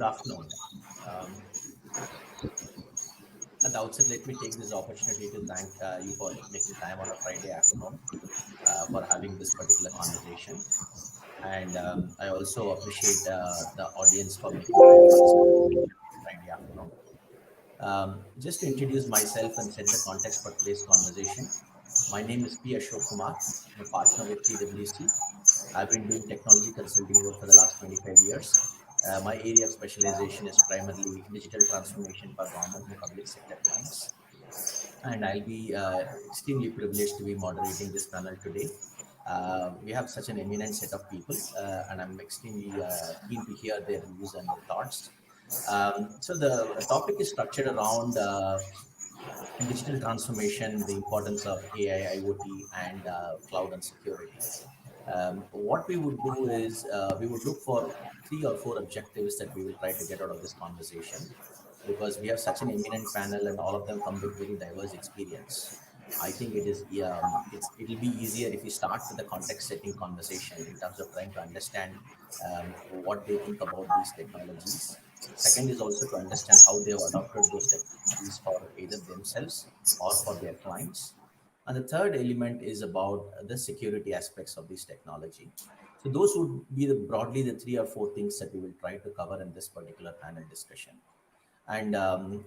Good afternoon. At the outset, let me take this opportunity to thank you for making time on a Friday afternoon for having this particular conversation. And I also appreciate the audience for making time for this Friday afternoon. Just to introduce myself and set the context for today's conversation, my name is Ashokkumar. I'm a partner with PwC. I've been doing technology consulting work for the last 25 years. My area of specialization is primarily digital transformation for government and public sector clients. And I'll be extremely privileged to be moderating this panel today. We have such an eminent set of people, and I'm extremely keen to hear their views and their thoughts. So the topic is structured around digital transformation, the importance of AI, IoT, and cloud and security. What we would do is we would look for 3 or 4 objectives that we will try to get out of this conversation, because we have such an eminent panel and all of them come with very diverse experience. I think it'll be easier if we start with the context setting conversation in terms of trying to understand what they think about these technologies. Second is also to understand how they have adopted those technologies for either themselves or for their clients. And the third element is about the security aspects of this technology. So those would be broadly the 3 or 4 things that we will try to cover in this particular panel discussion. And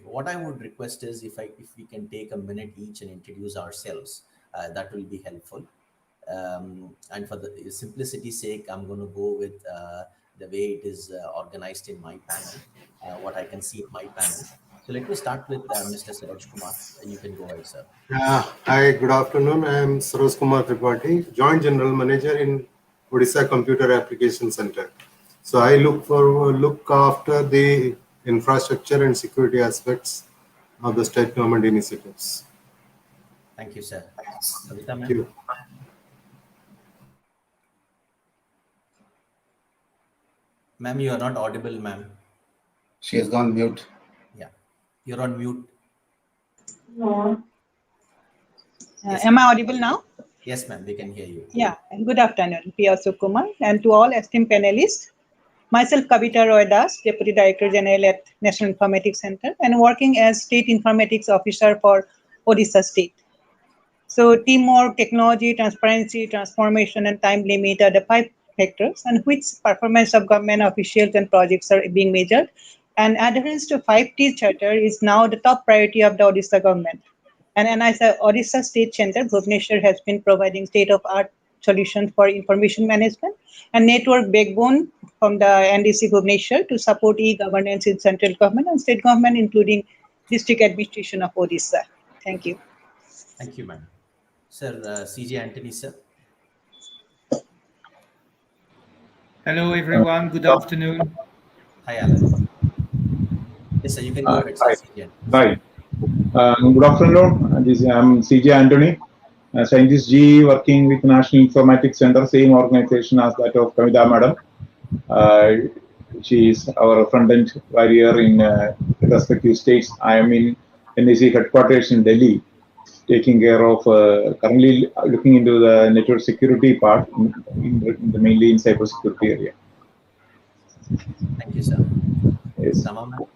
what I would request is if we can take a minute each and introduce ourselves, that will be helpful. And for the simplicity's sake, I'm going to go with the way it is organized in my panel, what I can see in my panel. So let me start with Mr. Saroj Kumar. You can go ahead, sir. Hi, good afternoon. I am Saroj Kumar Tripathi, Joint General Manager in Odisha Computer Application Center. So I look after the infrastructure and security aspects of the state government initiatives. Thank you, sir. Kabita, ma'am. Thank you. Ma'am, you are not audible, ma'am. She has gone mute. Yeah, you're on mute. Yes, am I audible now? Yes, ma'am, we can hear you. Yeah, good afternoon, Ashokkumar, and to all esteemed panelists. Myself, Kabita Roy, Deputy Director General at National Informatics Center, and working as State Informatics Officer for Odisha State. So teamwork, technology, transparency, transformation, and time limit are the 5 factors on which performance of government officials and projects are being measured. And adherence to 5T Charter is now the top priority of the Odisha government. And as the Odisha State Center, Bhubaneswar has been providing state-of-art solutions for information management and network backbone from the NDC Bhubaneswar to support e-governance in central government and state government, including district administration of Odisha. Thank you. Thank you, ma'am. Sir, J Antony, sir. Hello, everyone. Good afternoon. Hi, Alain. Yes, sir, you can go ahead, sir. Hi. Good afternoon. I'm J Antony, Scientist G, working with National Informatics Center, same organization as that of Kabita Madam. She is our front-end warrior in respective states. I am in NEC headquarters in Delhi, taking care of currently looking into the network security part, mainly in cybersecurity area. Thank you, sir. Yes. Rama.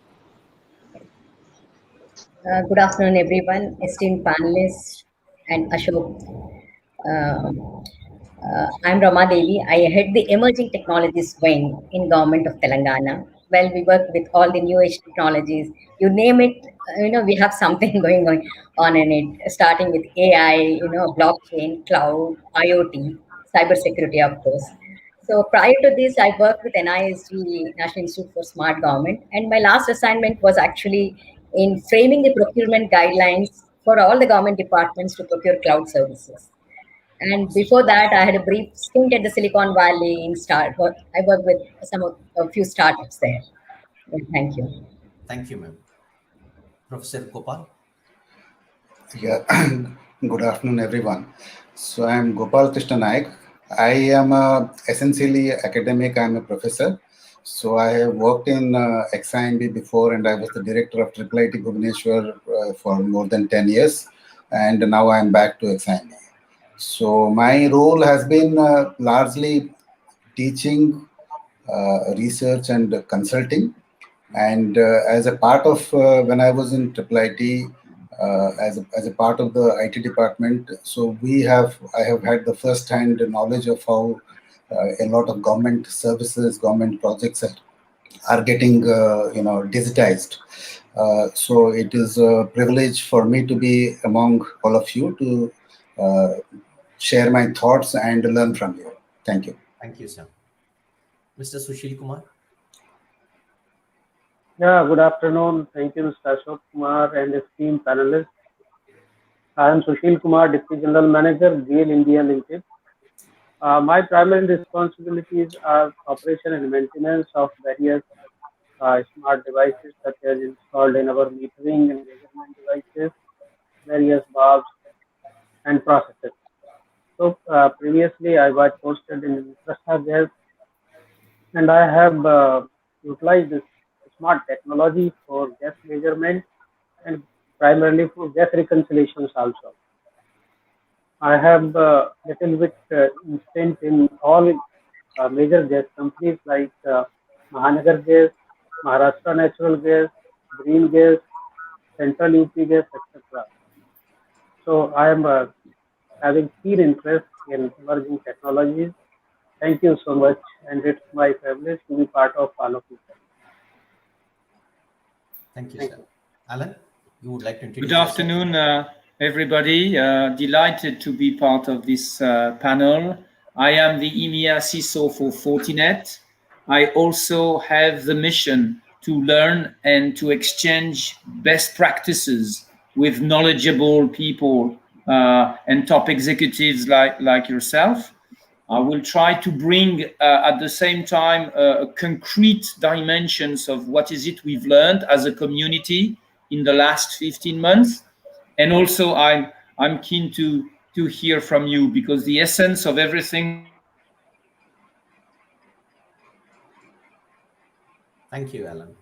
Good afternoon, everyone, esteemed panelists and Ashok. I'm Rama Devi. I head the Emerging Technologies Wing in Government of Telangana. Well, we work with all the new age technologies. You name it, we have something going on in it, starting with AI, blockchain, cloud, IoT, cybersecurity, of course. So prior to this, I worked with NISG, National Institute for Smart Government, and my last assignment was actually in framing the procurement guidelines for all the government departments to procure cloud services. And before that, I had a brief stint at the Silicon Valley I worked with a few startups there. Thank you. Thank you, ma'am. Professor Gopal. Yeah. Good afternoon, everyone. So I'm Gopal Krishna Naik. I am essentially academic. I'm a professor. So I have worked in XIMB before, and I was the director of IIIT Bhubaneswar for more than 10 years. And now I'm back to XIMB. So my role has been largely teaching, research, and consulting. And as a part of when I was in Triple IT, as a part of the IT department, so I have had the first-hand knowledge of how a lot of government services, government projects are getting digitized. So it is a privilege for me to be among all of you to share my thoughts and learn from you. Thank you. Thank you, sir. Mr. Sushil Kumar. Yeah, good afternoon. Thank you, Mr. Ashokkumar and esteemed panelists. I am Sushil Kumar, Deputy General Manager, GAIL India Limited. My primary responsibilities are operation and maintenance of various smart devices such as installed in our metering and measurement devices, various bulbs and processors. So previously I was posted in infrastructure and I have utilized this smart technology for gas measurement and primarily for gas reconciliations also. I have little bit instant in all major gas companies like Mahanagar Gas, Maharashtra Natural Gas, Green Gas, Central UP Gas, etc. So I am having keen interest in emerging technologies. Thank you so much, and it's my privilege to be part of all of you. Thank you, Thank sir. you. Alan, you would like to introduce Good yourself? afternoon, everybody. Delighted to be part of this panel. I am the EMEA CISO for Fortinet. I also have the mission to learn and to exchange best practices with knowledgeable people and top executives like yourself. I will try to bring at the same time concrete dimensions of what is it we've learned as a community in the last 15 months. And also I'm keen to hear from you, because the essence of everything we do is to create Thank you, Alan.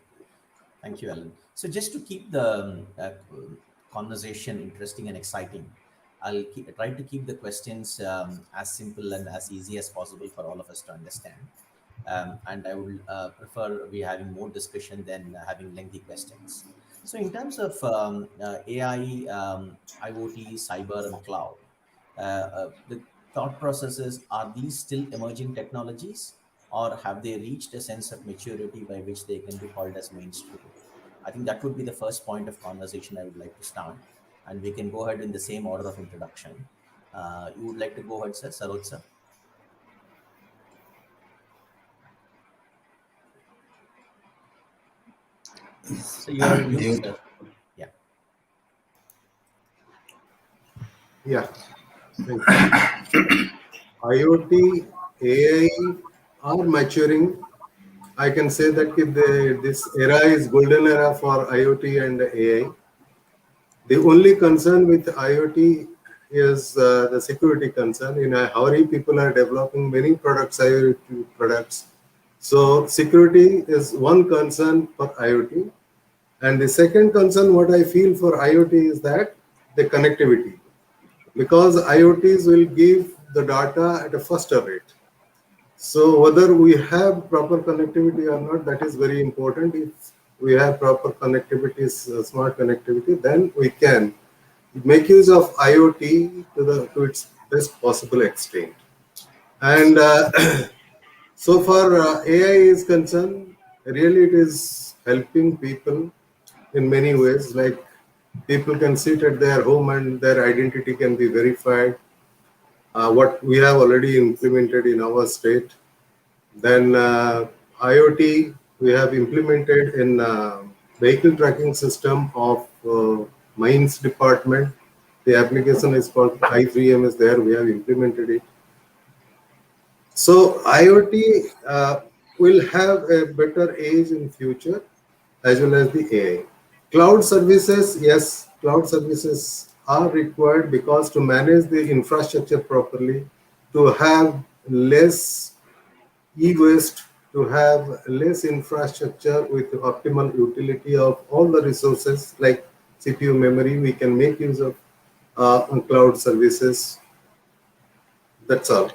Thank you, Alan. So just to keep the conversation interesting and exciting, try to keep the questions as simple and as easy as possible for all of us to understand. And I would prefer we having more discussion than having lengthy questions. So in terms of AI, IoT, cyber, and cloud, the thought processes, are these still emerging technologies, or have they reached a sense of maturity by which they can be called as mainstream? I think that would be the first point of conversation I would like to start, and we can go ahead in the same order of introduction. You would like to go ahead, sir? Saroj, sir? So you are on mute, Mute. sir. Yeah. Yeah, thank you. IoT, AI are maturing. I can say that this era is golden era for IoT and AI. The only concern with IoT is the security concern. In a hurry, people are developing many products, IoT products. So security is one concern for IoT. And the second concern, what I feel for IoT is that the connectivity, because IoTs will give the data at a faster rate. So whether we have proper connectivity or not, that is very important. If we have proper connectivity, smart connectivity, then we can make use of IoT to its best possible extent. And so far AI is concerned, really it is helping people in many ways. Like people can sit at their home and their identity can be verified. What we have already implemented in our state. Then IoT we have implemented in vehicle tracking system of mines department. The application is called i3M is there. We have implemented it. So IoT will have a better age in future, as well as the AI. Cloud services, yes, cloud services are required because to manage the infrastructure properly, to have less e-waste, to have less infrastructure with optimal utility of all the resources like CPU memory, we can make use of cloud services. That's all.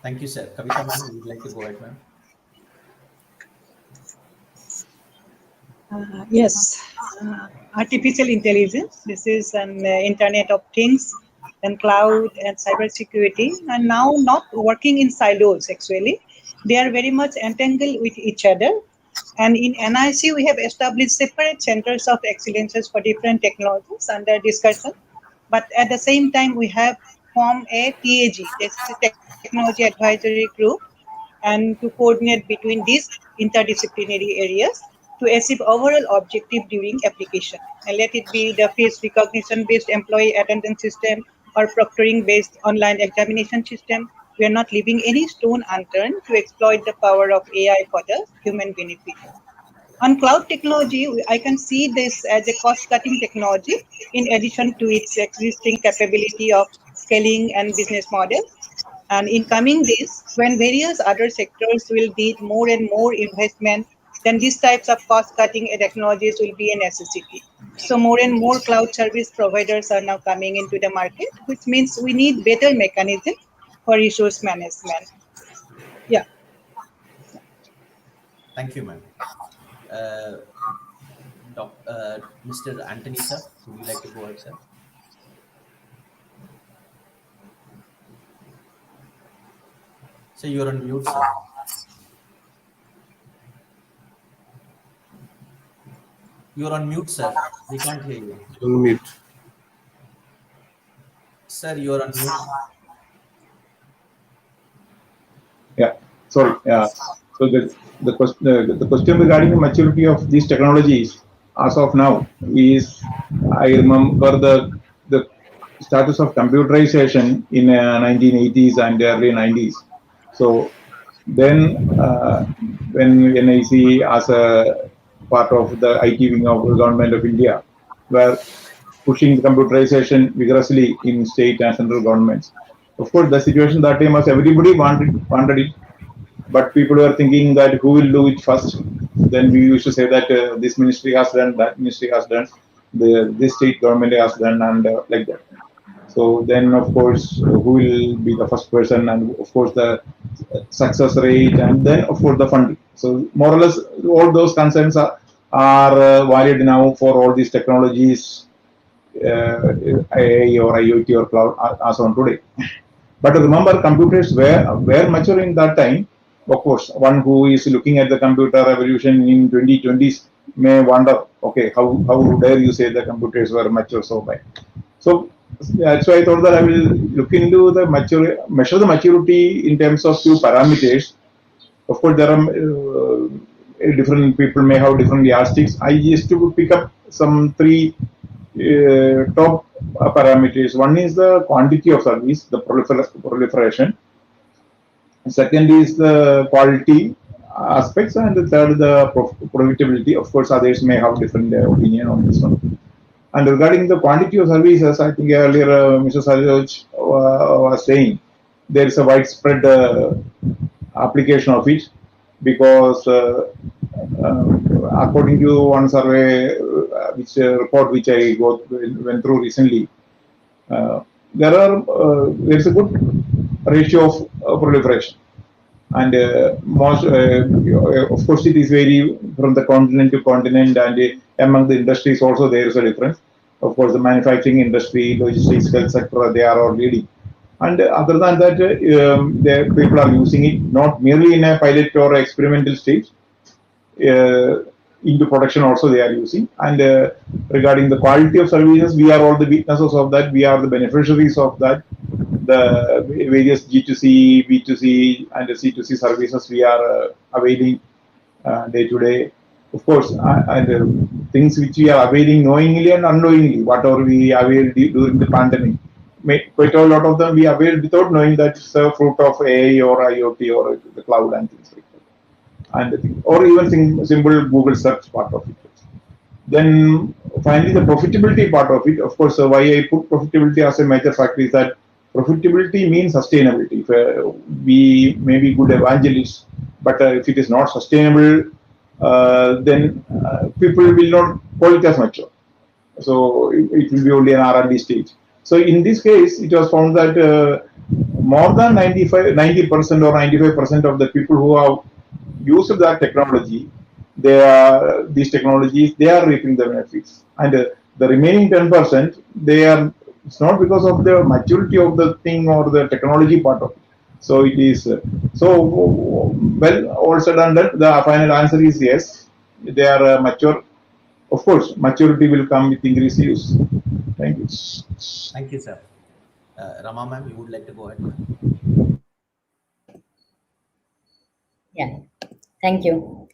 Thank you, sir. Kabita ma'am, would you like to go ahead, ma'am? Yes, artificial intelligence. This is an Internet of Things and cloud and cybersecurity, and now not working in silos. Actually, they are very much entangled with each other. And in NIC, we have established separate centers of excellences for different technologies under discussion. But at the same time, we have formed a TAG, this is a Technology Advisory Group, and to coordinate between these interdisciplinary areas to achieve overall objective during application. And let it be the face recognition based employee attendance system or proctoring based online examination system. We are not leaving any stone unturned to exploit the power of AI for the human benefit. On cloud technology, I can see this as a cost-cutting technology in addition to its existing capability of scaling and business models. And in coming days, when various other sectors will need more and more investment, then these types of cost-cutting technologies will be a necessity. So more and more cloud service providers are now coming into the market, which means we need better mechanism for resource management. Yeah. Thank you, ma'am. Mr. Antony, sir, would you like to go ahead, sir? So you're on mute, sir. You're on mute, sir. We can't hear you. On mute. Sir, you're on mute. Yeah, sorry. So the question regarding the maturity of these technologies as of now is, I remember the status of computerization in 1980s and early 90s. So then when I see as a part of the IT wing of the government of India, were pushing computerization vigorously in state and central governments. Of course, the situation that time was everybody wanted it, but people were thinking that who will do it first. Then we used to say that this ministry has done, that ministry has done, this state government has done, and like that. So then, of course, who will be the first person, and of course the success rate, and then of course the funding. So more or less, all those concerns are valid now for all these technologies, AI or IoT or cloud, as on today. But remember, computers were mature in that time. Of course, one who is looking at the computer revolution in 2020s may wonder, okay, how dare you say the computers were mature so bad? So that's why I thought that I will look into the measure the maturity in terms of few parameters. Of course, there are different people may have different yardsticks. I used to pick up some three top parameters. One is the quantity of service, the proliferation. Second is the quality aspects, and the third the profitability. Of course, others may have different opinion on this one. And regarding the quantity of services, I think earlier Mr. Sajoj was saying there is a widespread application of it, because according to one survey, report which I went through recently, there is a good ratio of proliferation, and most of course it is vary from the continent to continent, and among the industries also there is a difference. Of course, the manufacturing industry, logistics, health sector, they are all leading. And other than that, the people are using it not merely in a pilot or experimental stage. Into production also they are using. And regarding the quality of services, we are all the witnesses of that. We are the beneficiaries of that. The various G2C, B2C, and C2C services we are availing day to day. Of course, and things which we are availing knowingly and unknowingly, whatever we availed during the pandemic, quite a lot of them we availed without knowing that it's a fruit of AI or IoT or the cloud and things like that. And or even simple Google search part of it. Then finally, the profitability part of it. Of course, why I put profitability as a major factor is that profitability means sustainability. If, we may be good evangelists, but if it is not sustainable, then people will not call it as mature. So it will be only an R&D stage. So in this case, it was found that more than 90% or 95% of the people who have used that technology, these technologies, they are reaping the benefits. And the remaining 10%, it's not because of the maturity of the thing or the technology part of it. So it is, well, all said and done, the final answer is yes. They are mature. Of course, maturity will come with increased use. Thank you. Thank you, sir. Rama ma'am, you would like to go ahead, ma'am? Yeah, thank you.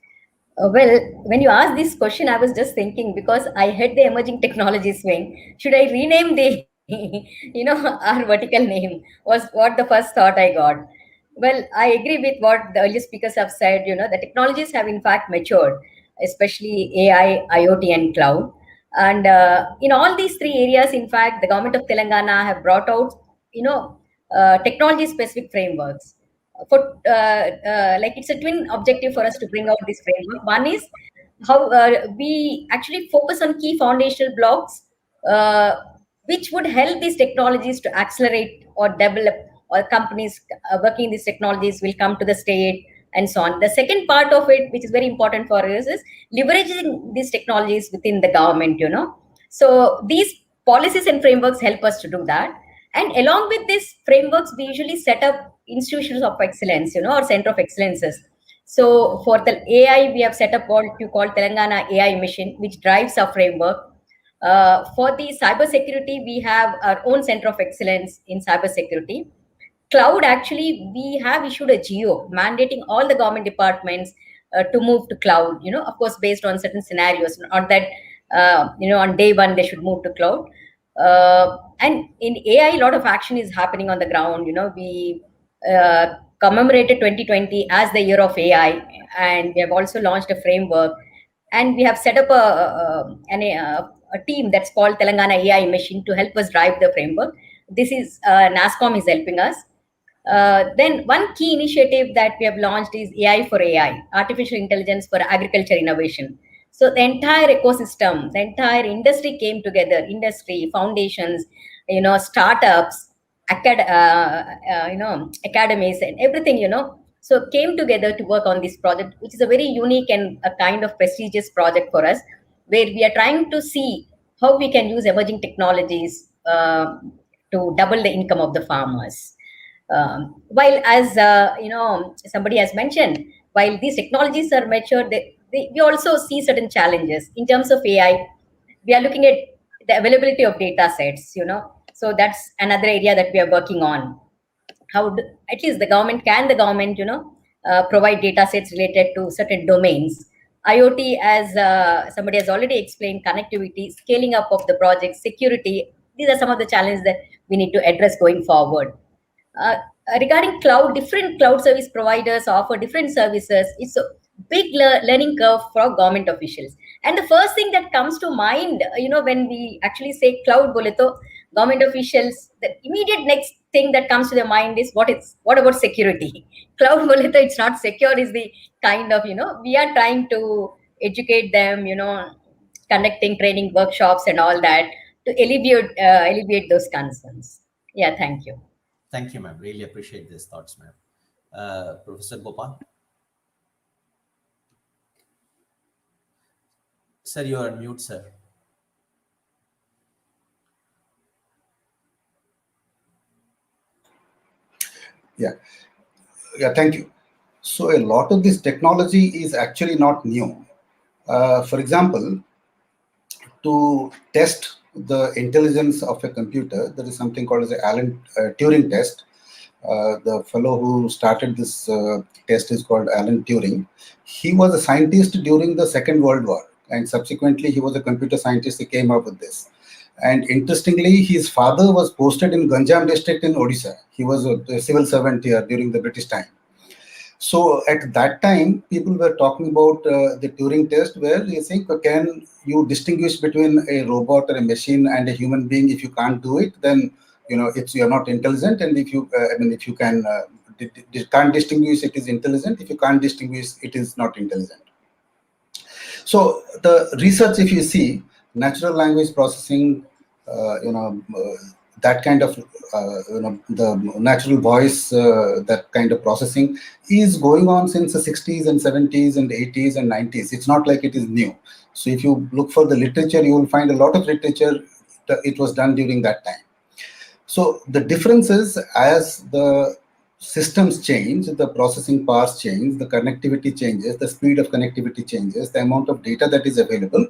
Well, when you asked this question, I was just thinking, because I head the emerging technologies wing, should I rename the, our vertical name, was what the first thought I got. Well, I agree with what the earlier speakers have said. The technologies have in fact matured, especially AI, IoT, and cloud. And in all these three areas, in fact, the government of Telangana have brought out, technology-specific frameworks. Like it's a twin objective for us to bring out this framework. One is how we actually focus on key foundational blocks, which would help these technologies to accelerate or develop, or companies working these technologies will come to the state and so on. The second part of it, which is very important for us, is leveraging these technologies within the government. So these policies and frameworks help us to do that. And along with these frameworks, we usually set up institutions of excellence, or center of excellences. So for the AI, we have set up what you call Telangana AI mission, which drives our framework. For the cybersecurity, we have our own center of excellence in cybersecurity. Cloud, actually, we have issued a GO mandating all the government departments to move to cloud, of course, based on certain scenarios, not that, on day one, they should move to cloud. And in AI, a lot of action is happening on the ground. We commemorated 2020 as the year of AI, and we have also launched a framework, and we have set up a team that's called Telangana AI Mission to help us drive the framework. This is NASCOM is helping us. Then one key initiative that we have launched is AI for AI, artificial intelligence for agriculture innovation. So the entire ecosystem, the entire industry came together, industry, foundations, startups, academies and everything, so came together to work on this project, which is a very unique and a kind of prestigious project for us, where we are trying to see how we can use emerging technologies to double the income of the farmers. While, as somebody has mentioned, while these technologies are mature, we also see certain challenges in terms of AI. We are looking at the availability of data sets, so that's another area that we are working on. How at least the government provide data sets related to certain domains. IoT, as somebody has already explained, connectivity, scaling up of the project, security, these are some of the challenges that we need to address going forward. Regarding cloud, different cloud service providers offer different services. It's a big learning curve for government officials. And the first thing that comes to mind, when we actually say cloud boleto, government officials, the immediate next thing that comes to their mind is what about security? Cloud boleto, it's not secure, is the kind of, we are trying to educate them, conducting training workshops and all that to alleviate those concerns. Yeah, thank you. Thank you, ma'am. Really appreciate these thoughts, ma'am. Professor Gopal. Sir, you are on mute, sir. Yeah, thank you. So a lot of this technology is actually not new. For example, to test the intelligence of a computer, there is something called as the Alain Turing test. The fellow who started this test is called Alan Turing. He was a scientist during the Second World War, and subsequently he was a computer scientist who came up with this. And interestingly, his father was posted in Ganjam district in Odisha. He was a civil servant here during the British time. So at that time, people were talking about the Turing test, where you think, can you distinguish between a robot or a machine and a human being? If you can't do it, then you're not intelligent. And if you if you can can't distinguish, it is intelligent. If you can't distinguish, it is not intelligent. So the research, if you see, natural language processing, that kind of the natural voice, that kind of processing is going on since the 60s and 70s and 80s and 90s. It's not like it is new. So if you look for the literature, you will find a lot of literature. It was done during that time. So the difference is, as the systems change, the processing powers change, the connectivity changes, the speed of connectivity changes, the amount of data that is available,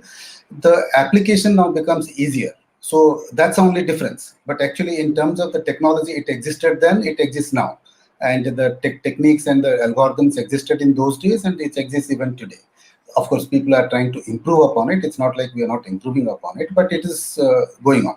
the application now becomes easier. So that's the only difference. But actually, in terms of the technology, it existed then, it exists now. And the techniques and the algorithms existed in those days, and it exists even today. Of course, people are trying to improve upon it. It's not like we are not improving upon it, but it is going on.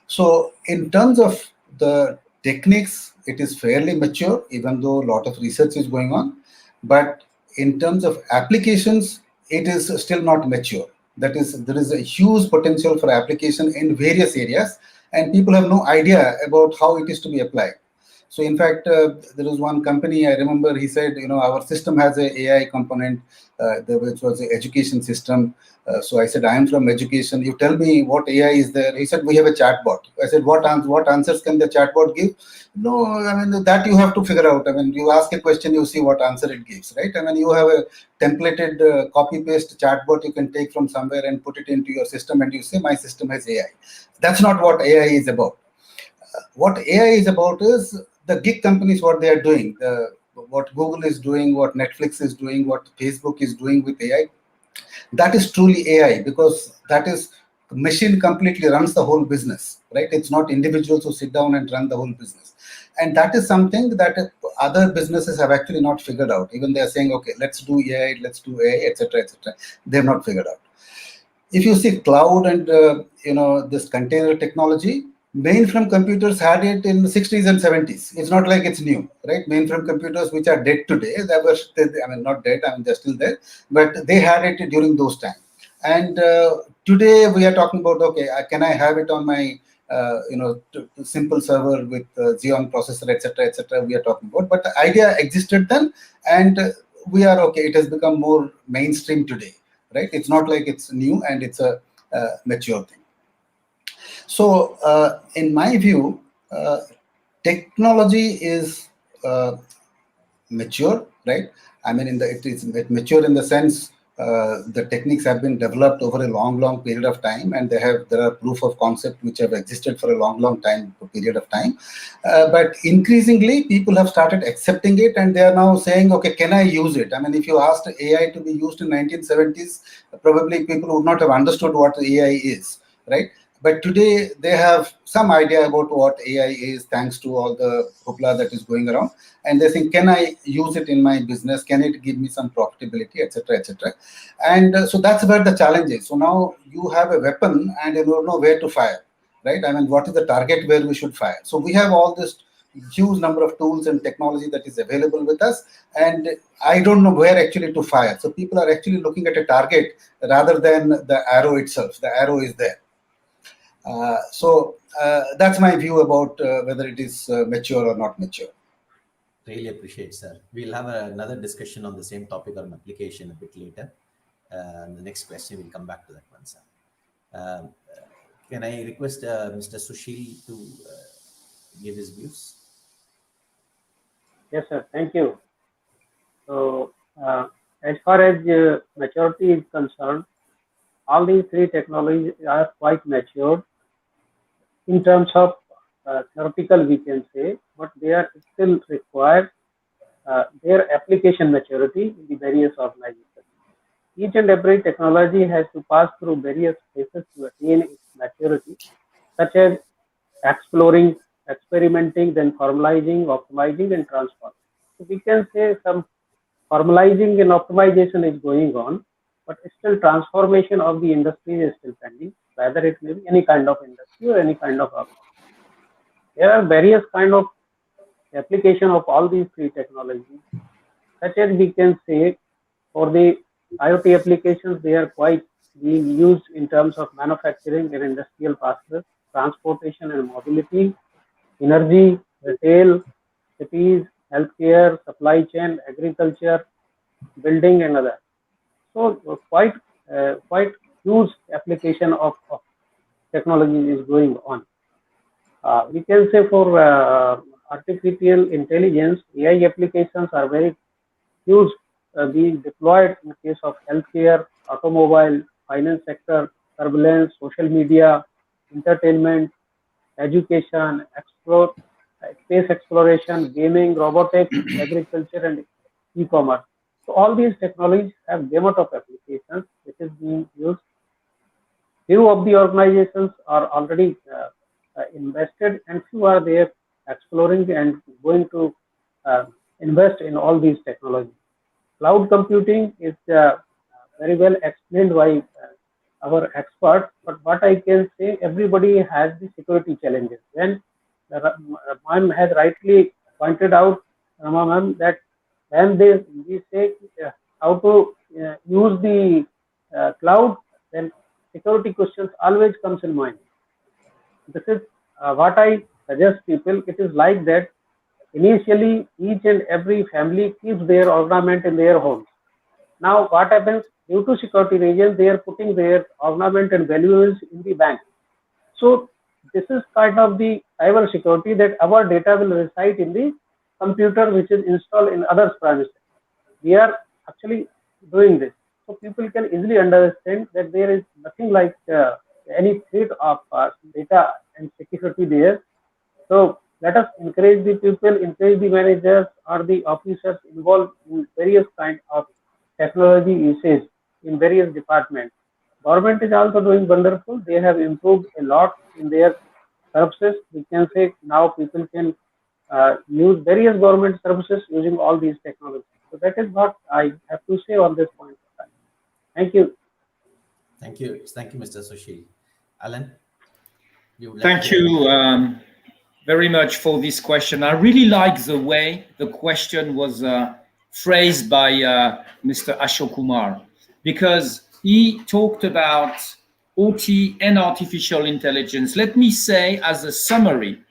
So in terms of the techniques, it is fairly mature, even though a lot of research is going on. But in terms of applications, it is still not mature. That is, there is a huge potential for application in various areas, and people have no idea about how it is to be applied. So in fact, there was one company, I remember, he said, our system has an AI component, which was the education system. So I said, I am from education. You tell me what AI is there. He said, we have a chatbot. I said, what answers can the chatbot give? No, I mean, that you have to figure out. I mean, you ask a question, you see what answer it gives, right? I mean, you have a templated copy-paste chatbot you can take from somewhere and put it into your system, and you say, my system has AI. That's not what AI is about. What AI is about is the gig companies, what they are doing, what Google is doing, what Netflix is doing, what Facebook is doing with AI. That is truly AI, because that is machine completely runs the whole business, right? It's not individuals who sit down and run the whole business. And that is something that other businesses have actually not figured out. Even they are saying, okay, let's do AI, etc., etc. They have not figured out. If you see cloud and this container technology, mainframe computers had it in the 60s and 70s. It's not like it's new, right? Mainframe computers, which are dead today, not dead, they're still there, but they had it during those times. And today we are talking about, okay, can I have it on my simple server with Xeon processor, etc., we are talking about. But the idea existed then, and we are okay. It has become more mainstream today, right? It's not like it's new, and it's a mature thing. So, in my view, technology is mature, right? I mean, it's mature in the sense the techniques have been developed over a long period of time, and there are proof of concept which have existed for a long period of time. But increasingly, people have started accepting it, and they are now saying, okay, can I use it? I mean, if you asked AI to be used in 1970s, probably people would not have understood what AI is, right? But today they have some idea about what AI is, thanks to all the hoopla that is going around. And they think, can I use it in my business? Can it give me some profitability, etc., etc.? And so that's where the challenge is. So now you have a weapon and you don't know where to fire, right? I mean, what is the target where we should fire? So we have all this huge number of tools and technology that is available with us, and I don't know where actually to fire. So people are actually looking at a target rather than the arrow itself. The arrow is there. So that's my view about whether it is mature or not mature. Really appreciate, sir. We'll have another discussion on the same topic or an application a bit later. The next question, we'll come back to that one, sir. Can I request Mr. Sushil to give his views? Yes, sir. Thank you. So, as far as maturity is concerned, all these three technologies are quite matured in terms of theoretical, we can say, but they are still required their application maturity in the various organizations. Each and every technology has to pass through various phases to attain its maturity, such as exploring, experimenting, then formalizing, optimizing, and transforming. So we can say some formalizing and optimization is going on, but still transformation of the industry is still pending, whether it may be any kind of industry or any kind of organization. There are various kind of application of all these three technologies, such as we can say for the IoT applications, they are quite being used in terms of manufacturing and industrial processes, transportation and mobility, energy, retail, cities, healthcare, supply chain, agriculture, building, and other. So quite huge application of technology is going on. We can say for artificial intelligence, AI applications are very huge, being deployed in case of healthcare, automobile, finance sector, surveillance, social media, entertainment, education, space exploration, gaming, robotics, agriculture, and e-commerce. So all these technologies have gamut of applications which is being used. Few of the organizations are already invested, and few are there exploring and going to invest in all these technologies. Cloud computing is very well explained by our experts, but what I can say, everybody has the security challenges. When ma'am has rightly pointed out, Rama ma'am, that when we say how to use the cloud, then security questions always comes in mind. This is what I suggest people. It is like that. Initially, each and every family keeps their ornament in their homes. Now, what happens? Due to security reasons, they are putting their ornament and values in the bank. So, this is kind of the cyber security, that our data will reside in the computer which is installed in others' premises. We are actually doing this. So, people can easily understand that there is nothing like any threat of data and security there. So, let us encourage the people, encourage the managers or the officers involved in various kind of technology usage in various departments. Government is also doing wonderful. They have improved a lot in their services. We can say now people can use various government services using all these technologies. So that is what I have to say on this point of time. Thank you. Thank you. Thank you, Mr. Sushil. Alain? Thank you very much for this question. I really like the way the question was phrased by Mr. Ashokkumar, because he talked about OT and artificial intelligence. Let me say as a summary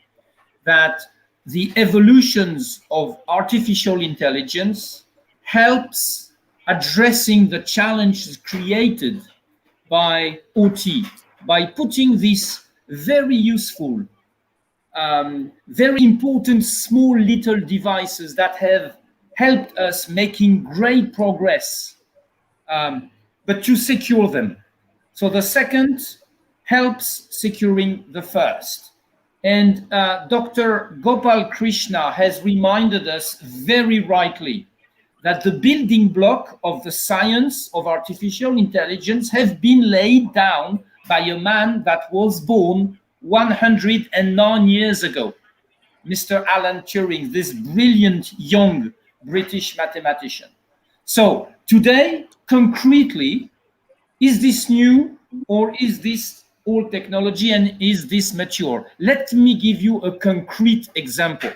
that the evolutions of artificial intelligence helps addressing the challenges created by OT, by putting this very useful, very important small little devices that have helped us making great progress, but to secure them. So the second helps securing the first. And Dr. Gopal Krishna has reminded us very rightly that the building block of the science of artificial intelligence have been laid down by a man that was born 109 years ago, Mr. Alan Turing, this brilliant young British mathematician. So today, concretely, is this new or is this old technology, and is this mature? Let me give you a concrete example.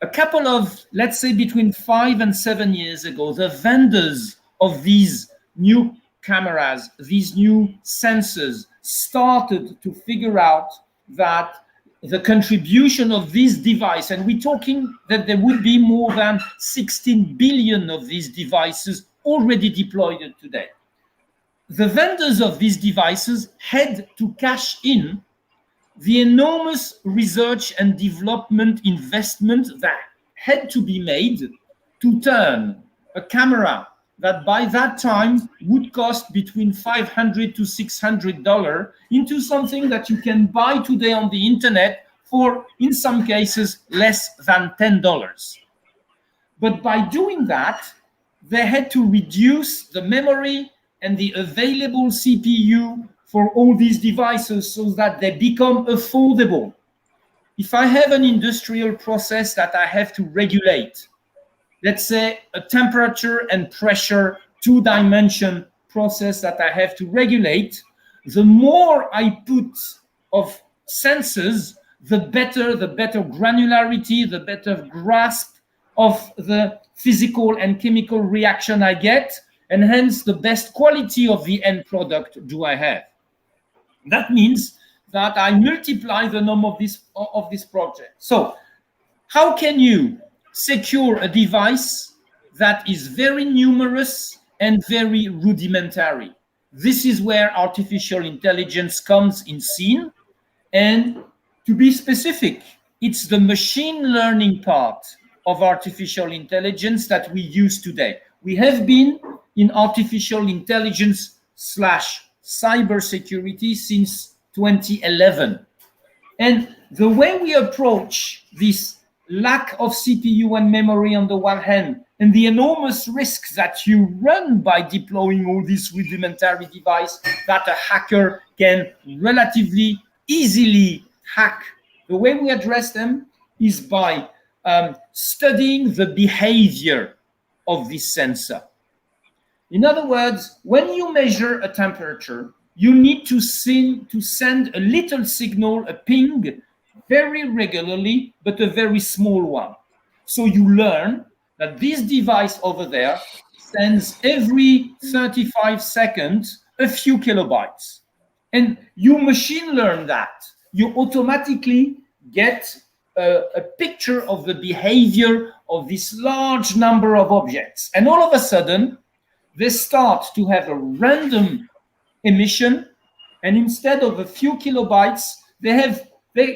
A couple of, let's say between 5 and 7 years ago, the vendors of these new cameras, these new sensors, started to figure out that the contribution of this device, and we're talking that there would be more than 16 billion of these devices already deployed today. The vendors of these devices had to cash in the enormous research and development investment that had to be made to turn a camera that by that time would cost between $500 to $600 into something that you can buy today on the internet for, in some cases, less than $10. But by doing that, they had to reduce the memory and the available CPU for all these devices so that they become affordable. If I have an industrial process that I have to regulate, let's say a temperature and pressure 2-dimension process that I have to regulate, the more I put of sensors, the better granularity, the better grasp of the physical and chemical reaction I get, and hence the best quality of the end product do I have. That means that I multiply the number of this project. So how can you secure a device that is very numerous and very rudimentary? This is where artificial intelligence comes in scene, and To be specific, it's the machine learning part of artificial intelligence that we use today. We have been in artificial intelligence slash cybersecurity since 2011. And the way we approach this lack of CPU and memory on the one hand, and the enormous risks that you run by deploying all these rudimentary devices that a hacker can relatively easily hack, the way we address them is by studying the behavior of this sensor. In other words, when you measure a temperature, you need to send a little signal, a ping, very regularly, but a very small one. So you learn that this device over there sends every 35 seconds a few kilobytes. And you machine learn that. You automatically get a picture of the behavior of this large number of objects. And all of a sudden, they start to have a random emission, and instead of a few kilobytes, they're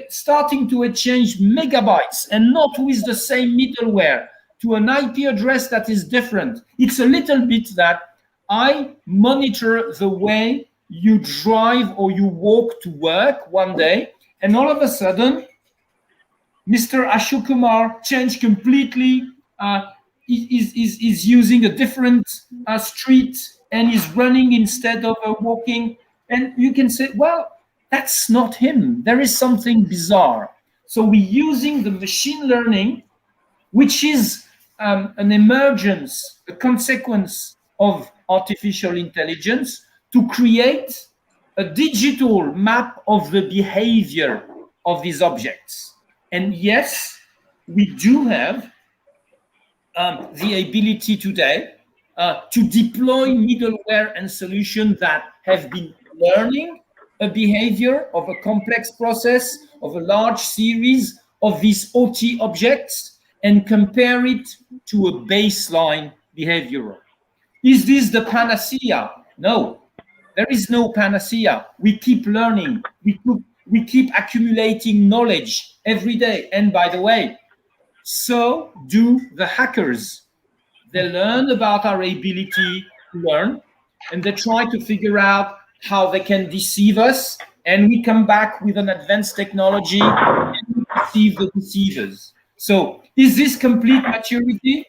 starting to exchange megabytes, and not with the same middleware, to an IP address that is different. It's a little bit that I monitor the way you drive or you walk to work one day, and all of a sudden, Mr. Ashokkumar changed completely, is using a different street and is running instead of walking. And you can say, well, that's not him. There is something bizarre. So we're using the machine learning, which is an emergence, a consequence of artificial intelligence, to create a digital map of the behavior of these objects. And yes, we do have the ability today to deploy middleware and solutions that have been learning a behavior of a complex process of a large series of these OT objects and compare it to a baseline behavioral. Is this the panacea? No, there is no panacea. We keep learning. We keep accumulating knowledge every day. And by the way, so do the hackers. They learn about our ability to learn, and they try to figure out how they can deceive us, and we come back with an advanced technology and deceive the deceivers. So is this complete maturity?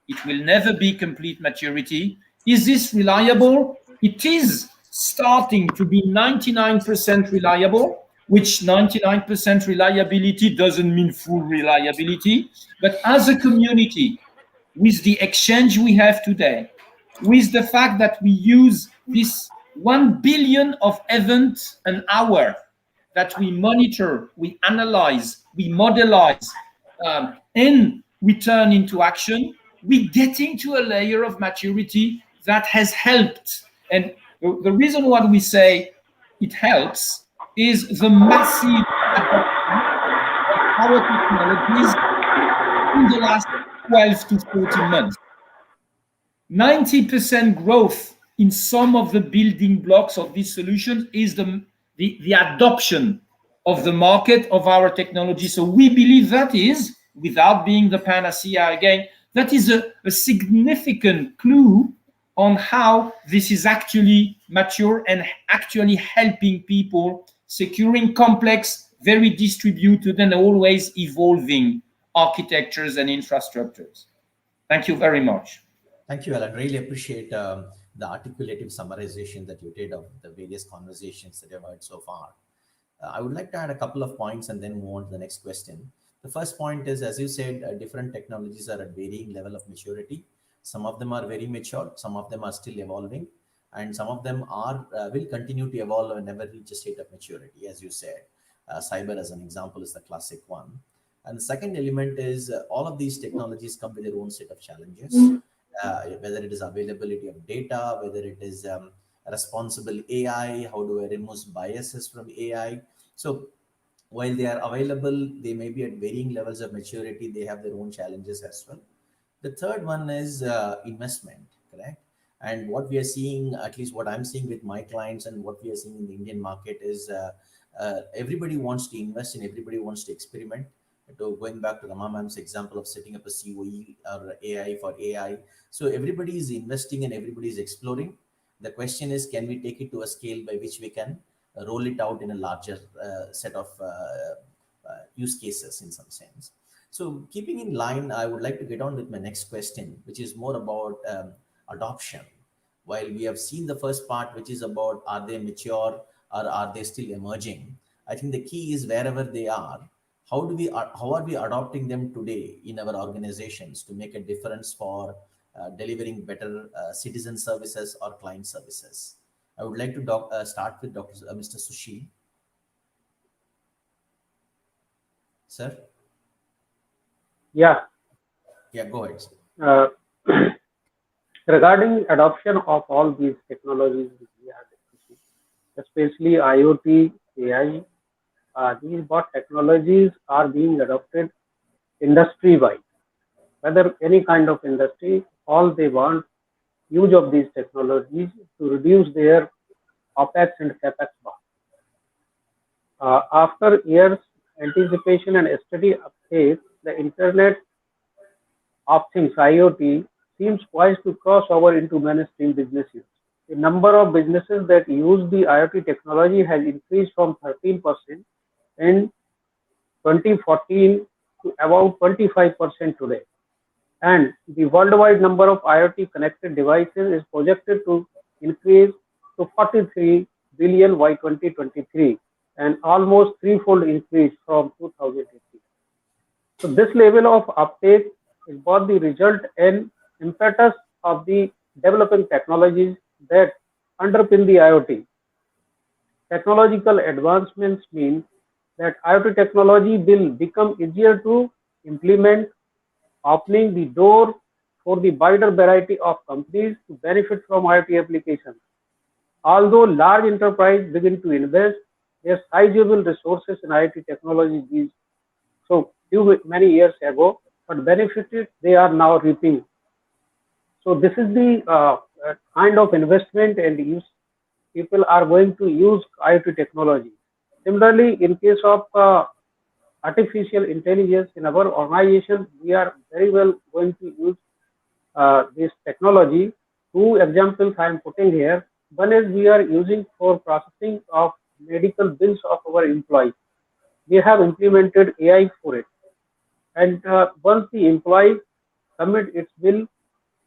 It will never be complete maturity. Is this reliable? It is starting to be 99% reliable, which 99% reliability doesn't mean full reliability. But as a community, with the exchange we have today, with the fact that we use this 1 billion of events an hour that we monitor, we analyze, we modelize, and we turn into action, we're getting to a layer of maturity that has helped. And the reason why we say it helps is the massive adoption of our technologies in the last 12 to 14 months. 90% growth in some of the building blocks of these solutions is the adoption of the market of our technology. So we believe that is, without being the panacea again, that is a significant clue on how this is actually mature and actually helping people securing complex, very distributed and always evolving architectures and infrastructures. Thank you very much. Thank you, Alain. Really appreciate the articulative summarization that you did of the various conversations that you've heard so far. I would like to add a couple of points and then move on to the next question. The first point is, as you said, different technologies are at varying level of maturity. Some of them are very mature, some of them are still evolving, and some of them are will continue to evolve and never reach a state of maturity, as you said. Cyber, as an example, is the classic one. And the second element is all of these technologies come with their own set of challenges, whether it is availability of data, whether it is responsible AI, how do I remove biases from AI. So while they are available, they may be at varying levels of maturity. They have their own challenges as well. The third one is investment, correct? And what we are seeing, at least what I'm seeing with my clients and what we are seeing in the Indian market is everybody wants to invest and everybody wants to experiment. So going back to Rama ma'am's example of setting up a COE or AI for AI. So everybody is investing and everybody is exploring. The question is, can we take it to a scale by which we can roll it out in a larger set of use cases in some sense. So keeping in line, I would like to get on with my next question, which is more about adoption. While we have seen the first part, which is about are they mature or are they still emerging, I think the key is wherever they are, how are we adopting them today in our organizations to make a difference for delivering better citizen services or client services. I would like to start with Mr. Sushil. Sir? Yeah. Yeah, go ahead. Uh, regarding adoption of all these technologies which we are discussing, especially IoT, AI, these bot technologies are being adopted industry-wide. Whether any kind of industry, all they want use of these technologies to reduce their OPEX and CAPEX cost. After years anticipation and steady uptake, the Internet of Things (IoT) seems poised to cross over into mainstream business use. The number of businesses that use the IoT technology has increased from 13% in 2014 to about 25% today. And the worldwide number of IoT connected devices is projected to increase to 43 billion by 2023, an almost threefold increase from 2018. So this level of uptake is both the result and impetus of the developing technologies that underpin the IoT. Technological advancements mean that IoT technology will become easier to implement, opening the door for the wider variety of companies to benefit from IoT applications. Although large enterprises begin to invest their sizable resources in IoT technology many years ago, but benefited they are now reaping. So this is the kind of investment and use people are going to use IoT technology. Similarly, in case of artificial intelligence in our organization, we are very well going to use this technology. Two examples I am putting here. One is we are using for processing of medical bills of our employees. We have implemented AI for it. And once the employee submit its bill,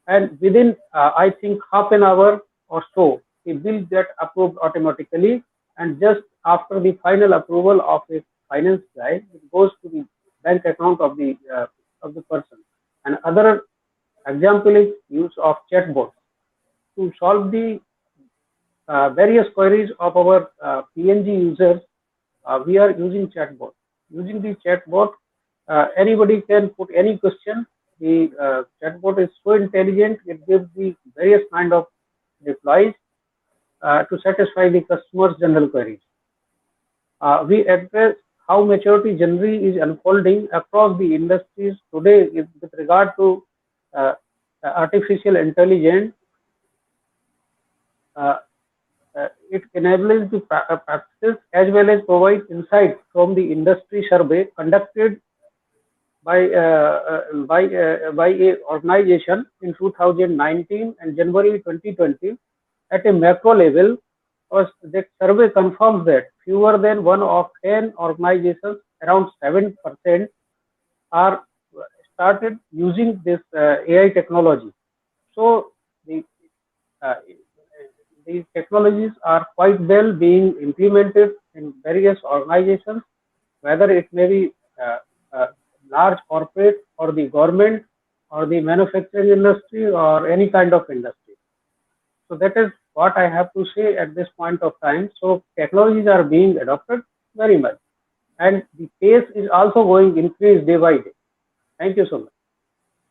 and within I think half an hour or so, the bill get approved automatically, and just after the final approval of a finance guy, it goes to the bank account of the person. And other example is use of chatbot to solve the various queries of our PNG users. We are using chatbot. Using the chatbot, anybody can put any question. The chatbot is so intelligent; it gives the various kind of replies to satisfy the customer's general queries. We address how maturity generally is unfolding across the industries today with regard to artificial intelligence. It enables the practices as well as provides insight from the industry survey conducted by a organization in 2019 and January 2020 at a macro level. That survey confirms that fewer than 1 of 10 organizations, around 7%, are started using this AI technology. So these technologies are quite well being implemented in various organizations, whether it may be large corporate or the government or the manufacturing industry or any kind of industry. So that is what I have to say at this point of time. So technologies are being adopted very much, and the pace is also going increase day by day. Thank you so much.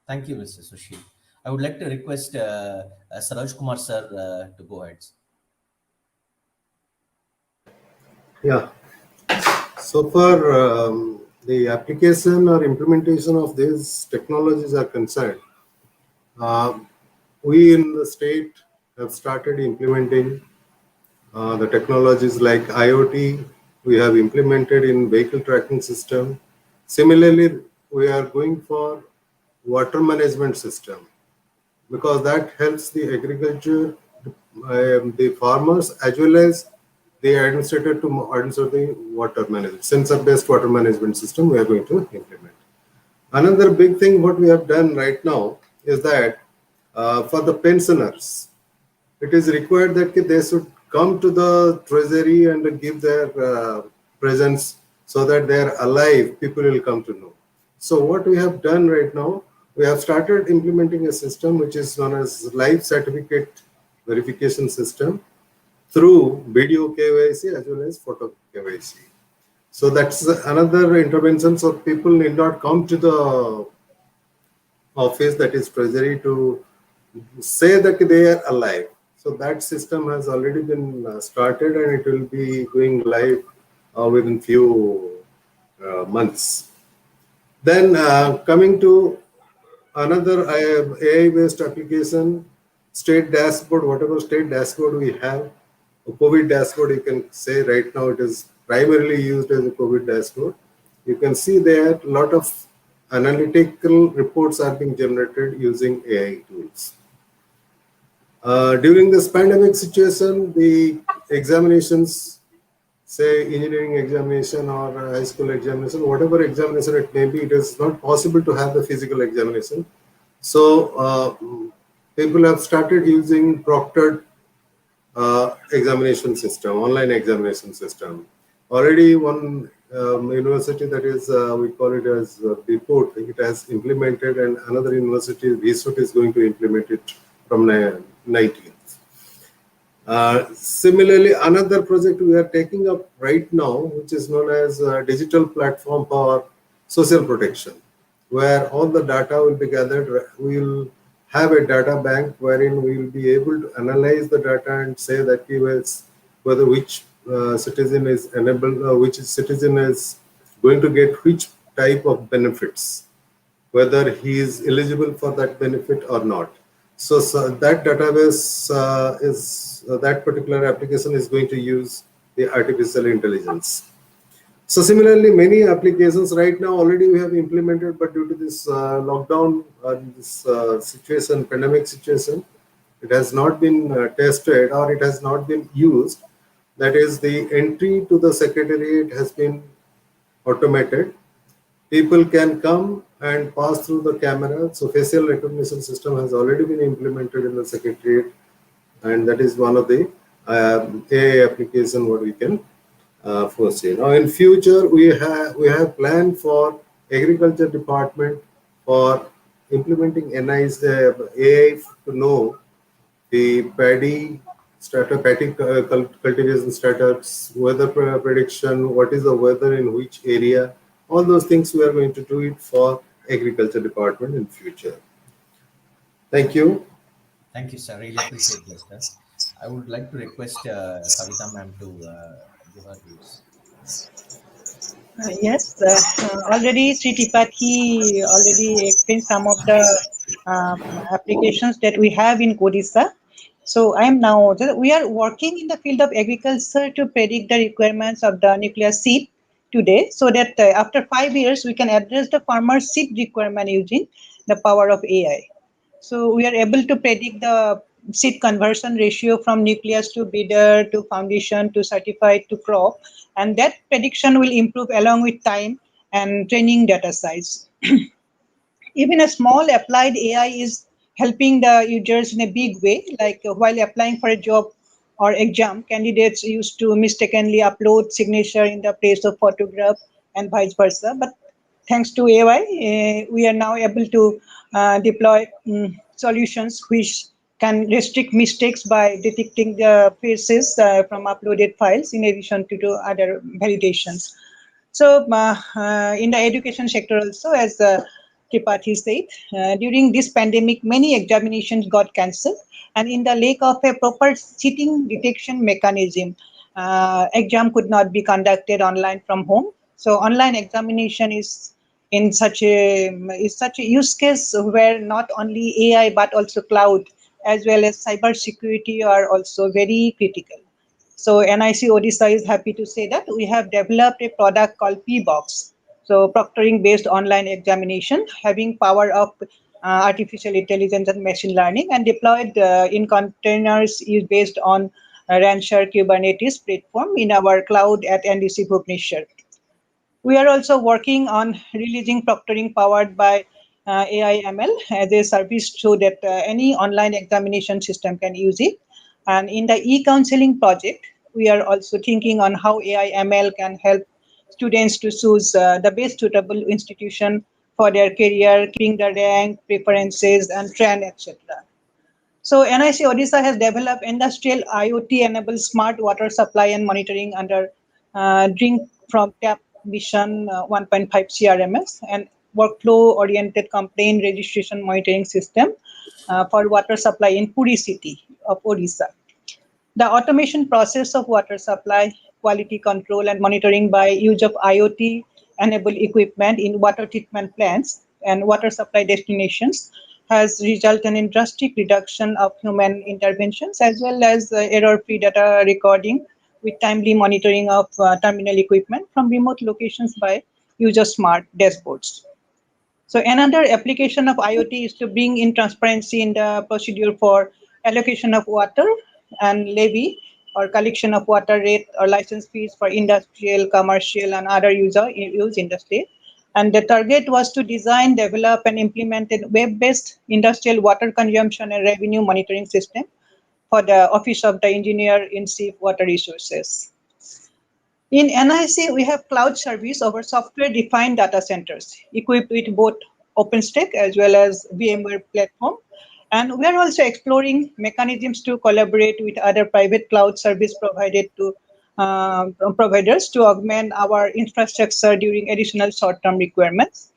Thank you, Mr. Sushil. I would like to request Ashokkumar sir to go ahead. Yeah. So far, the application or implementation of these technologies are concerned, we in the state have started implementing the technologies like IoT. We have implemented in vehicle tracking system. Similarly, we are going for water management system because that helps the agriculture, the farmers as well as the administrator to administer the water management. Sensor-based water management system we are going to implement. Another big thing what we have done right now is that for the pensioners, it is required that they should come to the treasury and give their presence so that they are alive, people will come to know. So what we have done right now, we have started implementing a system which is known as life certificate verification system through video KYC as well as photo KYC. So that's another intervention. So people need not come to the office, that is treasury, to say that they are alive. So that system has already been started and it will be going live within few months. Then coming to another AI-based application, state dashboard, whatever state dashboard we have, a COVID dashboard, you can say right now it is primarily used as a COVID dashboard. You can see there a lot of analytical reports are being generated using AI tools. During this pandemic situation, the examinations, say engineering examination or high school examination, whatever examination it may be, it is not possible to have the physical examination. So people have started using proctored examination system, online examination system. Already one university, that is, we call it as Biput, it has implemented, and another university, Visut, is going to implement it from 19th. Similarly, another project we are taking up right now, which is known as a digital platform for social protection, where all the data will be gathered. We will have a data bank wherein we will be able to analyze the data and say that whether which citizen is enabled, which citizen is going to get which type of benefits, whether he is eligible for that benefit or not. So that database that particular application is going to use the artificial intelligence. So similarly, many applications right now already we have implemented, but due to this lockdown, this situation, pandemic situation, it has not been tested or it has not been used. That is, the entry to the secretariat has been automated. People can come and pass through the camera. So facial recognition system has already been implemented in the secretariat, and that is one of the AI application what we can foresee. Now in future, we have planned for agriculture department for implementing NI's AI to know the paddy cultivation status, weather prediction, what is the weather in which area. All those things we are going to do it for agriculture department in future. Thank you. Thank you, sir. Really appreciate this, sir. I would like to request Kabita ma'am to give her views. Yes, already Sri Tripathi already explained some of the applications that we have in Odisha. So I am now, we are working in the field of agriculture to predict the requirements of the nuclear seed today, so that after 5 years we can address the farmer's seed requirement using the power of AI. So we are able to predict the seed conversion ratio from nucleus to breeder to foundation to certified to crop, and that prediction will improve along with time and training data size. Even a small applied AI is helping the users in a big way, like while applying for a job or exam, candidates used to mistakenly upload signature in the place of photograph and vice versa. But thanks to AI, we are now able to deploy solutions which can restrict mistakes by detecting the faces from uploaded files in addition to other validations. So in the education sector also, as Tripathi said, during this pandemic, many examinations got cancelled, and in the lack of a proper cheating detection mechanism, exam could not be conducted online from home. So online examination is such a use case where not only AI but also cloud as well as cyber security are also very critical. So NIC Odisha is happy to say that we have developed a product called PBox. So proctoring based online examination having power of artificial intelligence and machine learning and deployed in containers is based on Rancher Kubernetes platform in our cloud at NDC Bhubaneswar. We are also working on releasing proctoring powered by AI ML as a service so that any online examination system can use it. And in the e-counseling project, we are also thinking on how AI ML can help students to choose the best suitable institution for their career, keeping the rank, preferences, and trend, etc. So NIC Odisha has developed industrial IoT-enabled smart water supply and monitoring under drink from tap vision 1.5 CRMS and workflow-oriented complaint registration monitoring system for water supply in Puri city of Odisha. The automation process of water supply, quality control, and monitoring by use of IoT-enabled equipment in water treatment plants and water supply destinations has resulted in drastic reduction of human interventions as well as error-free data recording with timely monitoring of terminal equipment from remote locations by use of smart dashboards. So another application of IoT is to bring in transparency in the procedure for allocation of water and levy or collection of water rate or license fees for industrial, commercial, and other use industry. And the target was to design, develop, and implement a web-based industrial water consumption and revenue monitoring system for the Office of the Engineer in Chief Water Resources. In NIC, we have cloud service over software-defined data centers equipped with both OpenStack as well as VMware platform. And we are also exploring mechanisms to collaborate with other private cloud service providers to augment our infrastructure during additional short-term requirements.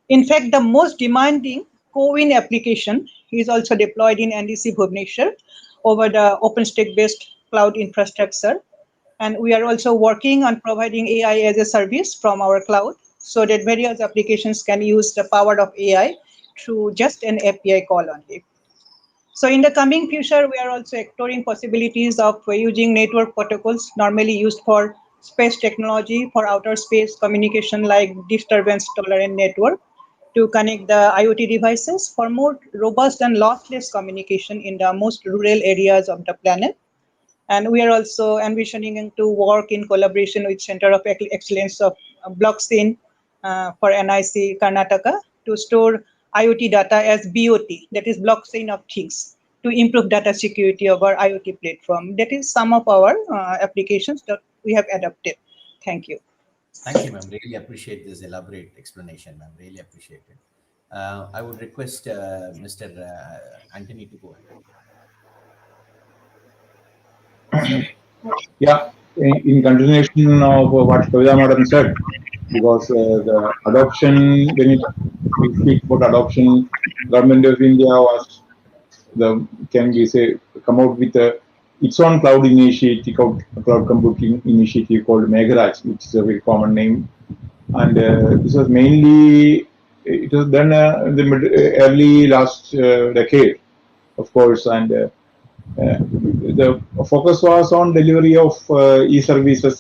In fact, the most demanding CoWIN application is also deployed in NDC Bhubaneswar over the OpenStack-based cloud infrastructure. And we are also working on providing AI as a service from our cloud so that various applications can use the power of AI through just an API call only. So in the coming future, we are also exploring possibilities of using network protocols normally used for space technology for outer space communication like disturbance tolerant network to connect the IoT devices for more robust and lossless communication in the most rural areas of the planet. And we are also envisioning to work in collaboration with Center of Excellence of Blockchain for NIC Karnataka to store IoT data as BOT, that is blockchain of things, to improve data security of our IoT platform. That is some of our applications that we have adopted. Thank you. Thank you, ma'am. Really appreciate this elaborate explanation, ma'am. Really appreciate it. I would request Mr. Antony to go ahead. Yeah, in continuation of what Kabita Madam said, because the adoption, when we speak about adoption, government of India was can we say come out with its own cloud initiative, cloud computing initiative called Megharaj, which is a very common name, and this was mainly it was done in the early last decade, of course, and the focus was on delivery of e-services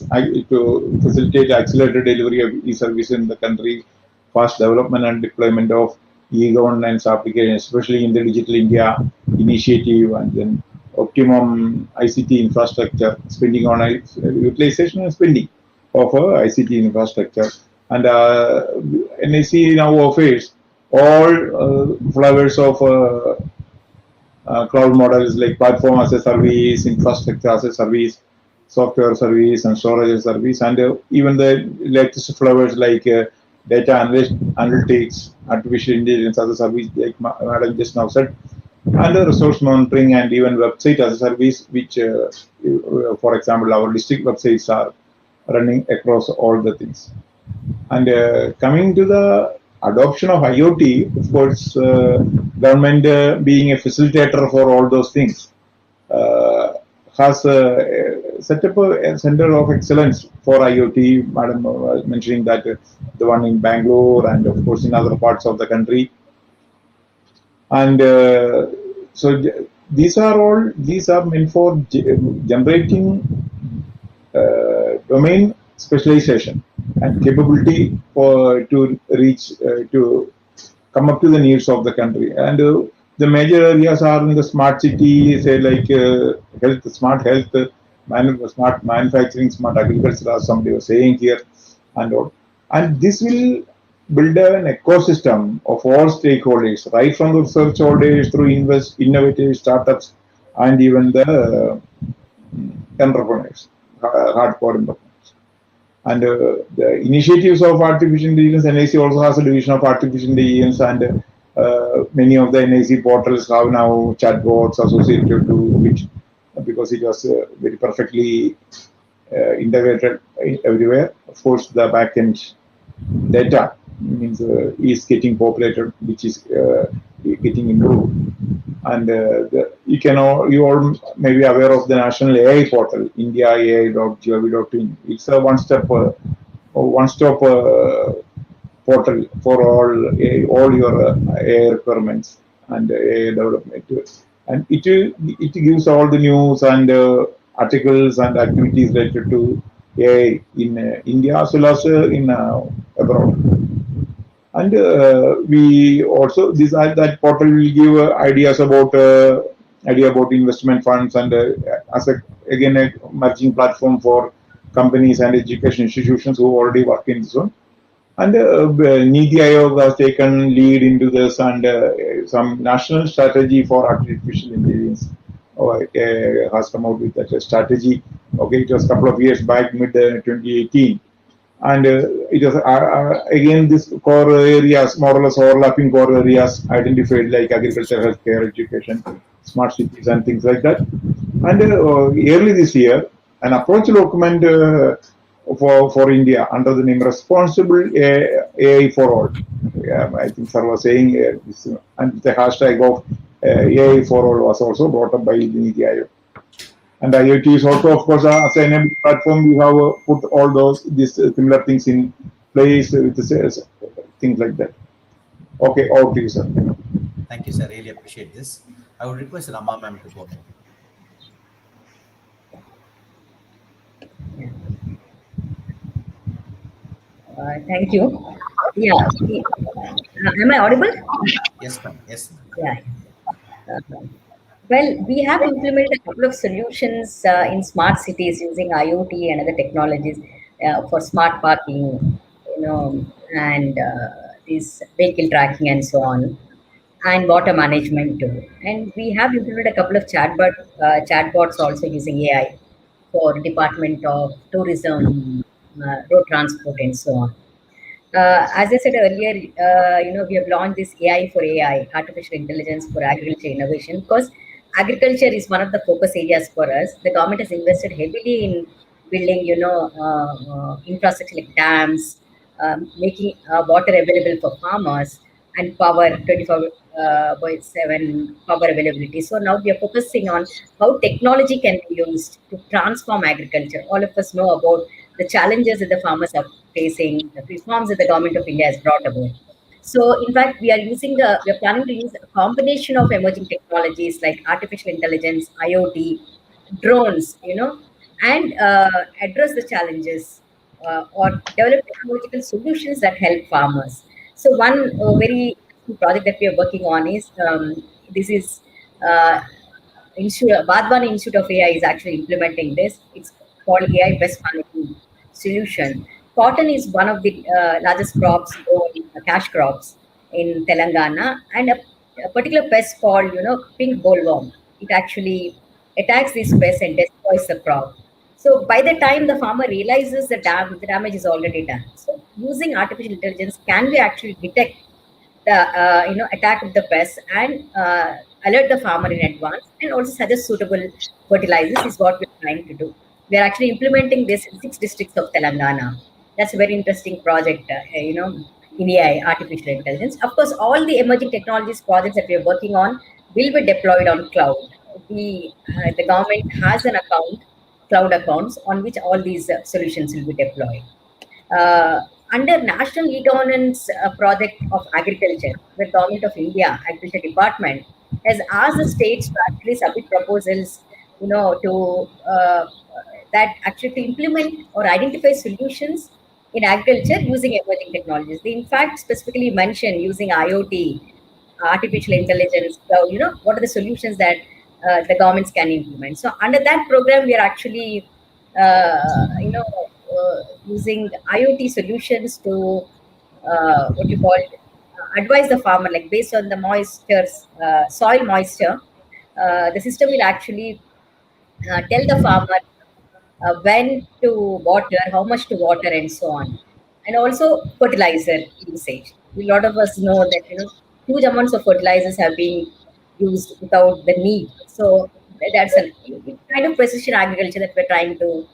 to facilitate accelerated delivery of e-services in the country, fast development and deployment of e-governance applications, especially in the Digital India initiative, and then optimum ICT infrastructure, spending on utilization and spending of ICT infrastructure. And NIC now offers all flavors of cloud models like platform as a service, infrastructure as a service, software service, and storage as a service, and even the latest flavors like data analytics, artificial intelligence as a service, like Madam just now said, and resource monitoring, and even website as a service, which, for example, our district websites are running across all the things. And coming to the adoption of IoT, of course, government being a facilitator for all those things, has set up a center of excellence for IoT. Madam was mentioning that the one in Bangalore and of course in other parts of the country. And so these are meant for generating domain specialization and capability to reach to come up to the needs of the country. And the major areas are in the smart city, say like health, smart health, smart manufacturing, smart agriculture, as somebody was saying here, and all. And this will build an ecosystem of all stakeholders, right from the research holders through innovative startups, and even the entrepreneurs, hardcore entrepreneurs. And the initiatives of artificial intelligence, NIC also has a division of artificial intelligence, and many of the NIC portals have now chatbots associated to it, because it was very perfectly integrated everywhere. Of course, the backend data means is getting populated, which is getting improved. And you all may be aware of the national AI portal, indiaai.gov.in. It's a one-stop portal for all your AI requirements and AI development. And it gives all the news and articles and activities related to AI in India as well as in abroad. And we also decide that portal will give ideas about investment funds, and as again a merging platform for companies and education institutions who already work in this one. And Niti Aayog has taken lead into this, and some national strategy for artificial intelligence has come out with that strategy. Okay, it was a couple of years back, mid 2018. And it was again this core areas, more or less overlapping core areas identified, like agriculture, healthcare, education, smart cities, and things like that. And early this year, an approach document for India under the name Responsible AI for All. I think sir was saying this, and the hashtag of AI for All was also brought up by the Niti Aayog. And IoT is also, of course, as an enabling platform. We have put all these similar things in place with things like that. Okay, over to you, sir. Thank you, sir. Really appreciate this. I would request Rama ma'am to go ahead. Thank you. Yeah. Am I audible? Yes, ma'am. Yes, ma'am. Yeah. Well, we have implemented a couple of solutions in smart cities using IoT and other technologies for smart parking, and this vehicle tracking and so on, and water management too. And we have implemented a couple of chatbots also using AI for Department of Tourism, road transport, and so on. As I said earlier, we have launched this AI for AI, artificial intelligence for agriculture innovation, because agriculture is one of the focus areas for us. The government has invested heavily in building, infrastructure like dams, making water available for farmers, and power 24/7 power availability. So now we are focusing on how technology can be used to transform agriculture. All of us know about the challenges that the farmers are facing, the reforms that the government of India has brought about. So, in fact, we are planning to use a combination of emerging technologies like artificial intelligence, IoT, drones, and address the challenges or develop technological solutions that help farmers. So, one very interesting project that we are working on is this is Badwan Institute of AI is actually implementing this. It's called AI Best Management Solution. Cotton is one of the largest crops, cash crops in Telangana, and a particular pest called, pink bollworm. It actually attacks this pest and destroys the crop. So by the time the farmer realizes the damage is already done. So using artificial intelligence, can we actually detect the attack of the pest and alert the farmer in advance, and also suggest suitable fertilizers is what we're trying to do. We are actually implementing this in 6 districts of Telangana. That's a very interesting project, in AI, artificial intelligence. Of course, all the emerging technologies projects that we are working on will be deployed on cloud. The government has an account, cloud accounts, on which all these solutions will be deployed. under National E-Governance Project of Agriculture, the Government of India Agriculture Department has asked the states to actually submit proposals, to that actually to implement or identify solutions in agriculture using emerging technologies. They in fact specifically mention using IoT, artificial intelligence, cloud, what are the solutions that the governments can implement. So under that program, we are actually, using IoT solutions to what you call advise the farmer, like based on the moisture, soil moisture. The system will actually tell the farmer when to water, how much to water, and so on. And also fertilizer usage. A lot of us know that huge amounts of fertilizers have been used without the need. So that's a kind of precision agriculture that we're trying to,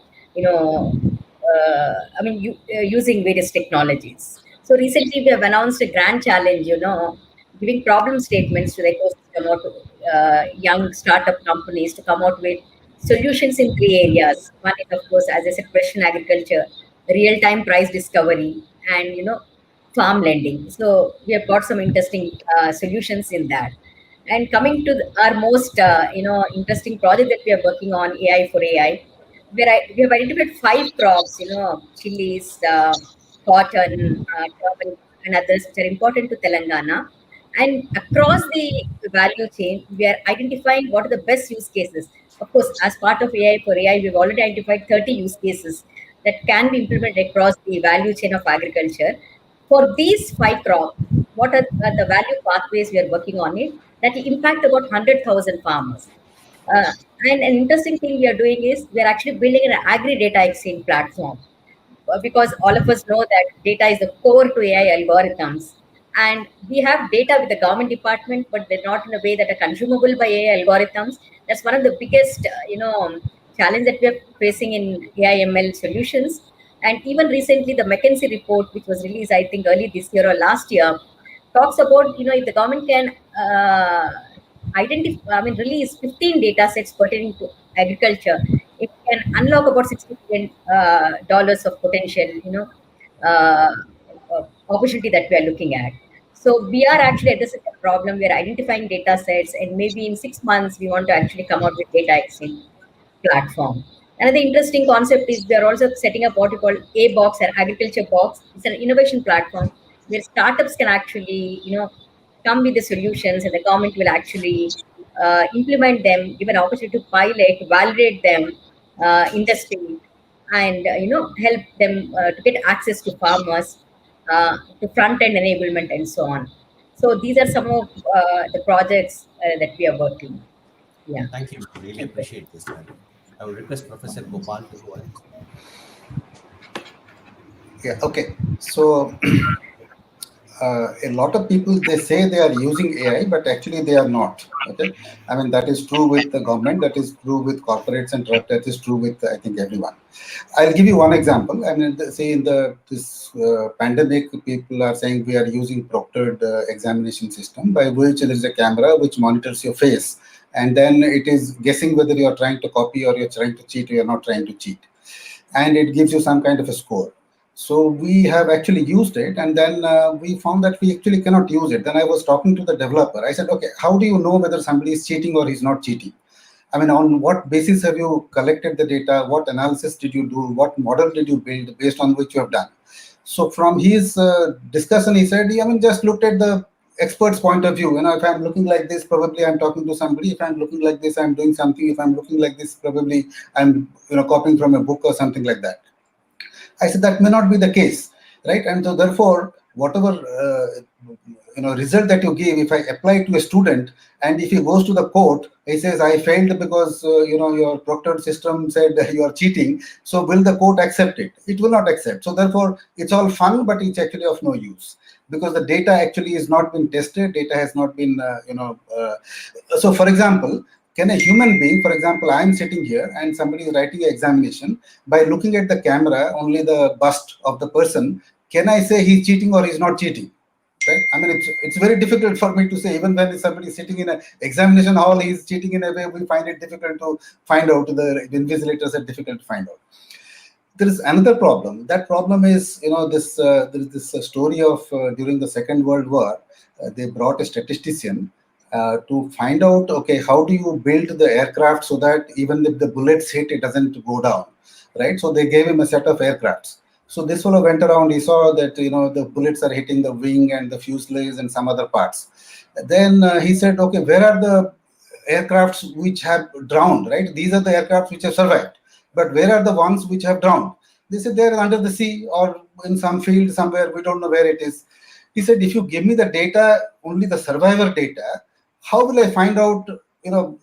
using various technologies. So recently we have announced a grand challenge, giving problem statements to the ecosystem or to young startup companies to come out with solutions in 3 areas. One is, of course, as I said, precision agriculture, real-time price discovery, and farm lending. So we have got some interesting solutions in that. And coming to our most interesting project that we are working on, AI for AI, where we have identified 5 crops, chilies, cotton, turmeric, and others which are important to Telangana. And across the value chain, we are identifying what are the best use cases. Of course, as part of AI for AI, we've already identified 30 use cases that can be implemented across the value chain of agriculture. For these 5 crops, what are the value pathways we are working on it that will impact about 100,000 farmers. Uh, and an interesting thing we are doing is we are actually building an agri data exchange platform, because all of us know that data is the core to AI algorithms. And we have data with the government department, but they're not in a way that are consumable by AI algorithms. That's one of the biggest, challenge that we are facing in AI ML solutions. And even recently, the McKinsey report, which was released, I think, early this year or last year, talks about, if the government can release 15 data sets pertaining to agriculture, it can unlock about $60 billion dollars of potential, uh, opportunity that we are looking at. So we are actually addressing the problem. We are identifying data sets, and maybe in 6 months we want to actually come out with data exchange platform. Another interesting concept is we are also setting up what we call A Box or Agriculture Box. It's an innovation platform where startups can actually, come with the solutions, and the government will actually implement them, give an opportunity to pilot, validate them in the state, and help them to get access to farmers, to front end enablement, and so on. So these are some of the projects that we are working. Yeah. Thank you. Really Thank you. appreciate this, man. I will request Professor Gopal to go ahead. Yeah, okay. So a lot of people, they say they are using AI, but actually they are not. Okay, I mean that is true with the government, that is true with corporates, and that is true with, I think, everyone. I'll give you one example. I mean, say in this pandemic, people are saying we are using proctored examination system by which there is a camera which monitors your face, and then it is guessing whether you are trying to copy or you're trying to cheat or you're not trying to cheat, and it gives you some kind of a score. So we have actually used it, and then we found that we actually cannot use it. Then I was talking to the developer. I said, okay, how do you know whether somebody is cheating or he's not cheating? I mean, on what basis have you collected the data? What analysis did you do? What model did you build based on which you have done? So from his discussion, he said, just looked at the expert's point of view. If I'm looking like this, probably I'm talking to somebody. If I'm looking like this, I'm doing something. If I'm looking like this, probably I'm copying from a book or something like that. I said that may not be the case, right? And so therefore, whatever result that you give, if I apply it to a student, and if he goes to the court, he says I failed because your proctored system said you are cheating. So will the court accept it? It will not accept. So therefore, it's all fun, but it's actually of no use because the data actually has not been tested. Data has not been, So for example, can a human being, for example, I'm sitting here and somebody is writing an examination, by looking at the camera, only the bust of the person, can I say he's cheating or he's not cheating? Right? I mean, it's very difficult for me to say. Even when somebody is sitting in an examination hall, he's cheating in a way we find it difficult to find out. The invigilators are difficult to find out. there is another problem. That problem is, this there is this story of during the Second World War, they brought a statistician to find out, okay, how do you build the aircraft so that even if the bullets hit, it doesn't go down, right? So they gave him a set of aircrafts. So this fellow went around, he saw that, the bullets are hitting the wing and the fuselage and some other parts. Then he said, okay, where are the aircrafts which have drowned, right? These are the aircrafts which have survived. But where are the ones which have drowned? They said they're under the sea or in some field somewhere, we don't know where it is. He said, if you give me the data, only the survivor data, how will I find out,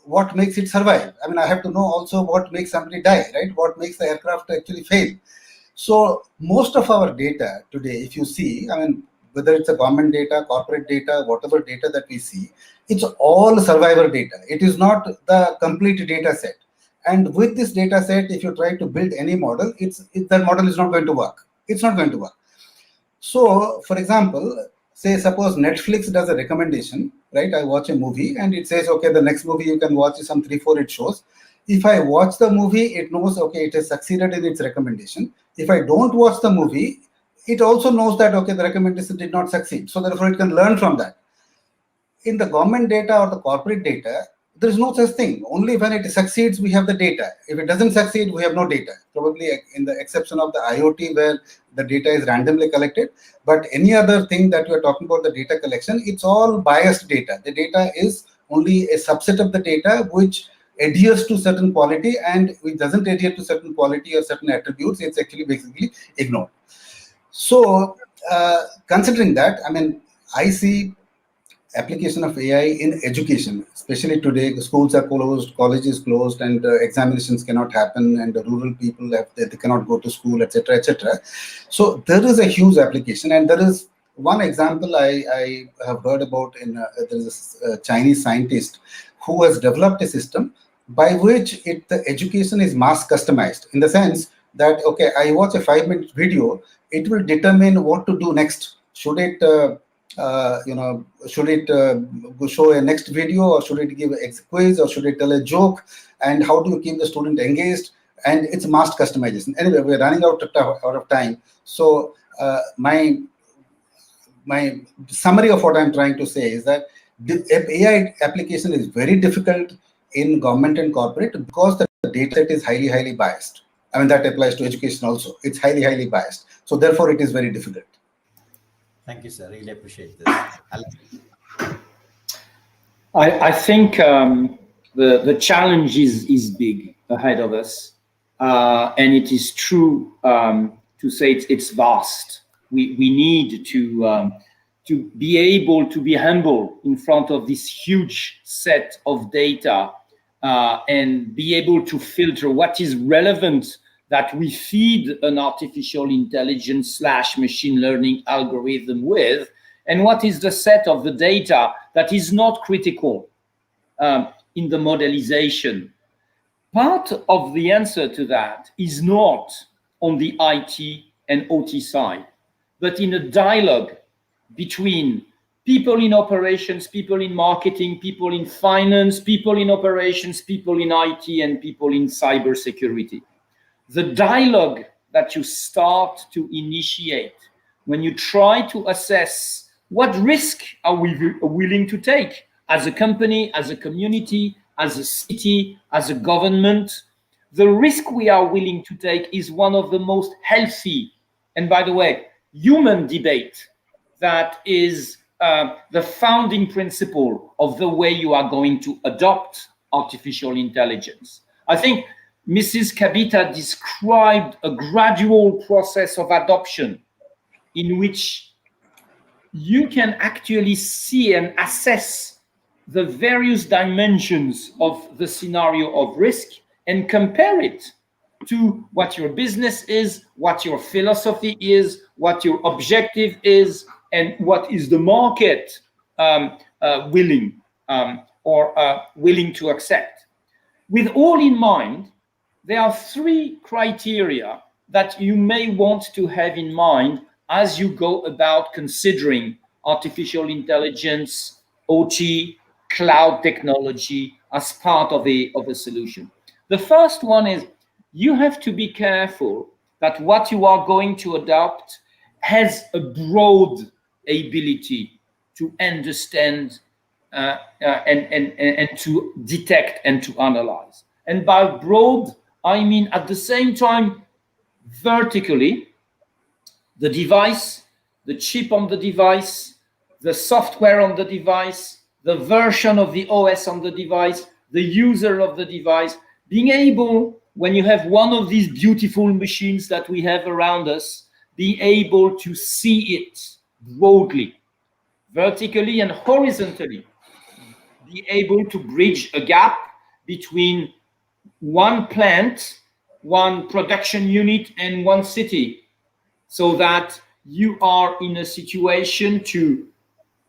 what makes it survive? I mean, I have to know also what makes somebody die, right? What makes the aircraft actually fail? So most of our data today, if you see, I mean, whether it's a government data, corporate data, whatever data that we see, it's all survivor data. It is not the complete data set. And with this data set, if you try to build any model, that model is not going to work. It's not going to work. So, for example, say suppose Netflix does a recommendation, right? I watch a movie and it says, okay, the next movie you can watch is some 3-4 it shows. If I watch the movie, it knows, okay, it has succeeded in its recommendation. If I don't watch the movie, it also knows that, okay, the recommendation did not succeed. So therefore, it can learn from that. In the government data or the corporate data, there is no such thing. Only when it succeeds, we have the data. If it doesn't succeed, we have no data. Probably in the exception of the IoT where the data is randomly collected. But any other thing that we are talking about, the data collection, it's all biased data. The data is only a subset of the data which adheres to certain quality, and which doesn't adhere to certain quality or certain attributes, it's actually basically ignored. So considering that, I mean, I see application of AI in education, especially today. Schools are closed, colleges closed, and examinations cannot happen, and the rural people they cannot go to school, etc., etc. So there is a huge application, and there is one example I have heard about. There is a Chinese scientist who has developed a system by which the education is mass customized, in the sense that, okay, I watch a 5-minute video, it will determine what to do next. Should it should it show a next video, or should it give a quiz, or should it tell a joke, and how do you keep the student engaged? And it's mass customization. Anyway, we're running out of time. So my summary of what I'm trying to say is that the AI application is very difficult in government and corporate because the data set is highly, highly biased. I mean, that applies to education also. It's highly, highly biased. So therefore, it is very difficult. Thank you, sir. Really appreciate this. I think the challenge is big ahead of us, and it is true to say it's vast. We need to be able to be humble in front of this huge set of data and be able to filter what is relevant that we feed an artificial intelligence / machine learning algorithm with, and what is the set of the data that is not critical in the modelization. Part of the answer to that is not on the IT and OT side, but in a dialogue between people in operations, people in marketing, people in finance, people in operations, people in IT, and people in cybersecurity. The dialogue that you start to initiate when you try to assess what risk are we willing to take as a company, as a community, as a city, as a government. The risk we are willing to take is one of the most healthy, and by the way, human debate that is the founding principle of the way you are going to adopt artificial intelligence. I think Mrs. Kabita described a gradual process of adoption in which you can actually see and assess the various dimensions of the scenario of risk and compare it to what your business is, what your philosophy is, what your objective is, and what is the market willing to accept. With all in mind, there are 3 criteria that you may want to have in mind as you go about considering artificial intelligence, OT, cloud technology as part of a solution. The first one is you have to be careful that what you are going to adopt has a broad ability to understand and to detect and to analyze. And by broad, I mean at the same time vertically, the device, the chip on the device, the software on the device, the version of the OS on the device, the user of the device, being able, when you have one of these beautiful machines that we have around us, be able to see it broadly, vertically and horizontally, be able to bridge a gap between one plant, one production unit, and one city, so that you are in a situation to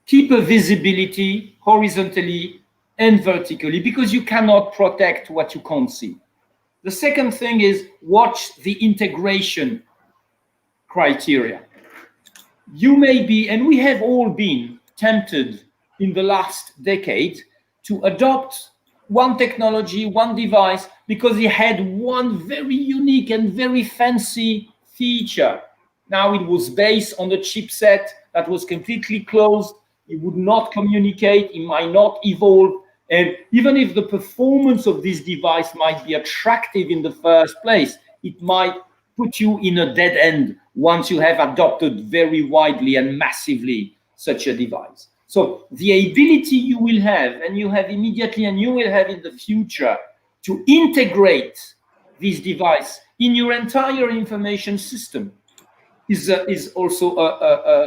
keep a visibility horizontally and vertically, because you cannot protect what you can't see. The second thing is watch the integration criteria. You may be, and we have all been tempted in the last decade to adopt one technology, one device, because it had one very unique and very fancy feature. Now it was based on a chipset that was completely closed. It would not communicate, it might not evolve. And even if the performance of this device might be attractive in the first place, it might put you in a dead end once you have adopted very widely and massively such a device. So the ability you will have, and you have immediately, and you will have in the future, to integrate this device in your entire information system is also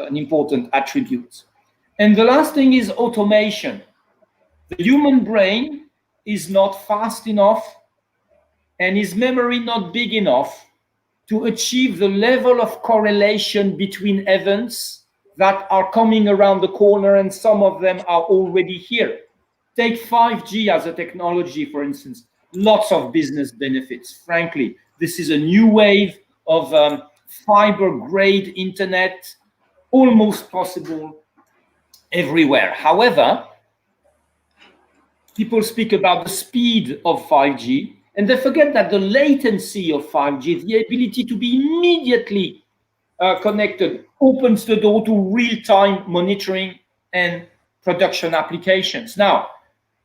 an important attribute. And the last thing is automation. The human brain is not fast enough and his memory not big enough to achieve the level of correlation between events that are coming around the corner, and some of them are already here. Take 5G as a technology, for instance. Lots of business benefits. Frankly, this is a new wave of fiber-grade internet, almost possible everywhere. However, people speak about the speed of 5G, and they forget that the latency of 5G, the ability to be immediately connected, opens the door to real-time monitoring and production applications. Now,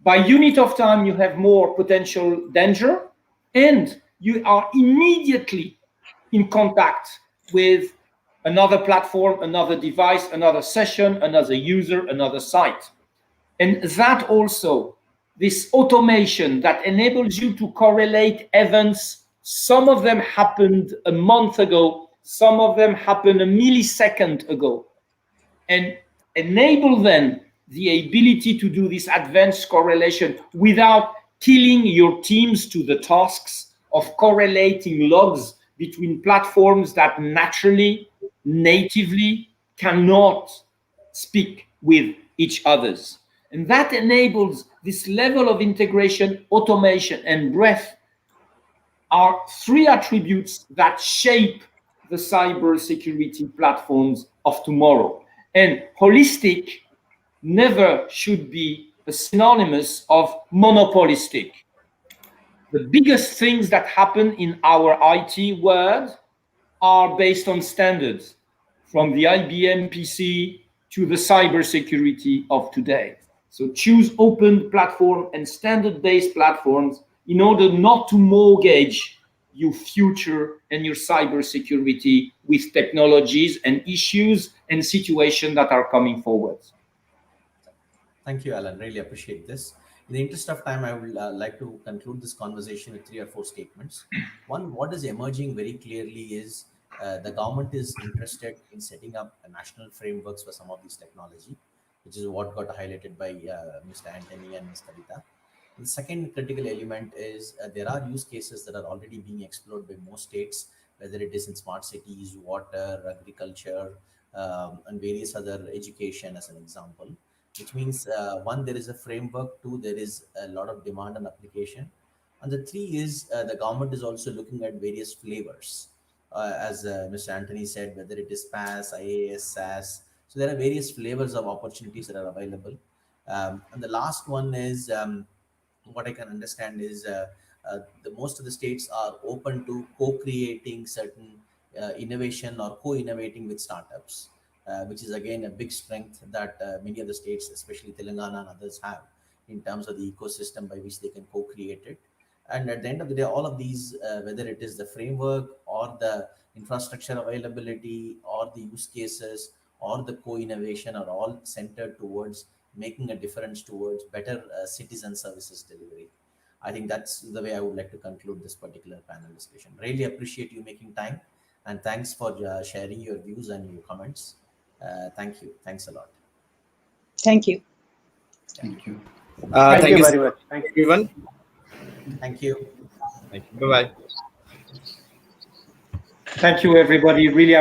by unit of time, you have more potential danger, and you are immediately in contact with another platform, another device, another session, another user, another site. And that also, this automation that enables you to correlate events, some of them happened a month ago, some of them happened a millisecond ago, and enable then the ability to do this advanced correlation without killing your teams to the tasks of correlating logs between platforms that naturally, natively cannot speak with each other's. And that enables this level of integration, automation, and breadth are three attributes that shape the cybersecurity platforms of tomorrow. And holistic never should be a synonymous of monopolistic. The biggest things that happen in our IT world are based on standards, from the IBM PC to the cybersecurity of today. So choose open platform and standard-based platforms in order not to mortgage your future and your cybersecurity with technologies and issues and situations that are coming forward. Thank you, Alan. Really appreciate this. In the interest of time, I would like to conclude this conversation with 3 or 4 statements. One, what is emerging very clearly is the government is interested in setting up a national frameworks for some of these technology, which is what got highlighted by Mr. Antony and Ms. Kabita. The second critical element is there are use cases that are already being explored by most states, whether it is in smart cities, water, agriculture, and various other education as an example, which means one, there is a framework, 2, there is a lot of demand and application, and the 3 is the government is also looking at various flavors. As Mr. Antony said, whether it is PaaS, IaaS, SaaS. So there are various flavors of opportunities that are available. And the last one is what I can understand is the most of the states are open to co-creating certain innovation or co-innovating with startups, which is again a big strength that many of the states, especially Telangana and others, have in terms of the ecosystem by which they can co-create it. And at the end of the day, all of these, whether it is the framework or the infrastructure availability or the use cases or the co-innovation, are all centered towards making a difference towards better citizen services delivery. I think that's the way I would like to conclude this particular panel discussion. Really appreciate you making time, and thanks for sharing your views and your comments. Thank you. Thanks a lot. Thank you. Thank you. Thank you you, very much. Thank you. everyone. Thank you. Thank you. Bye-bye. Thank you, everybody. Really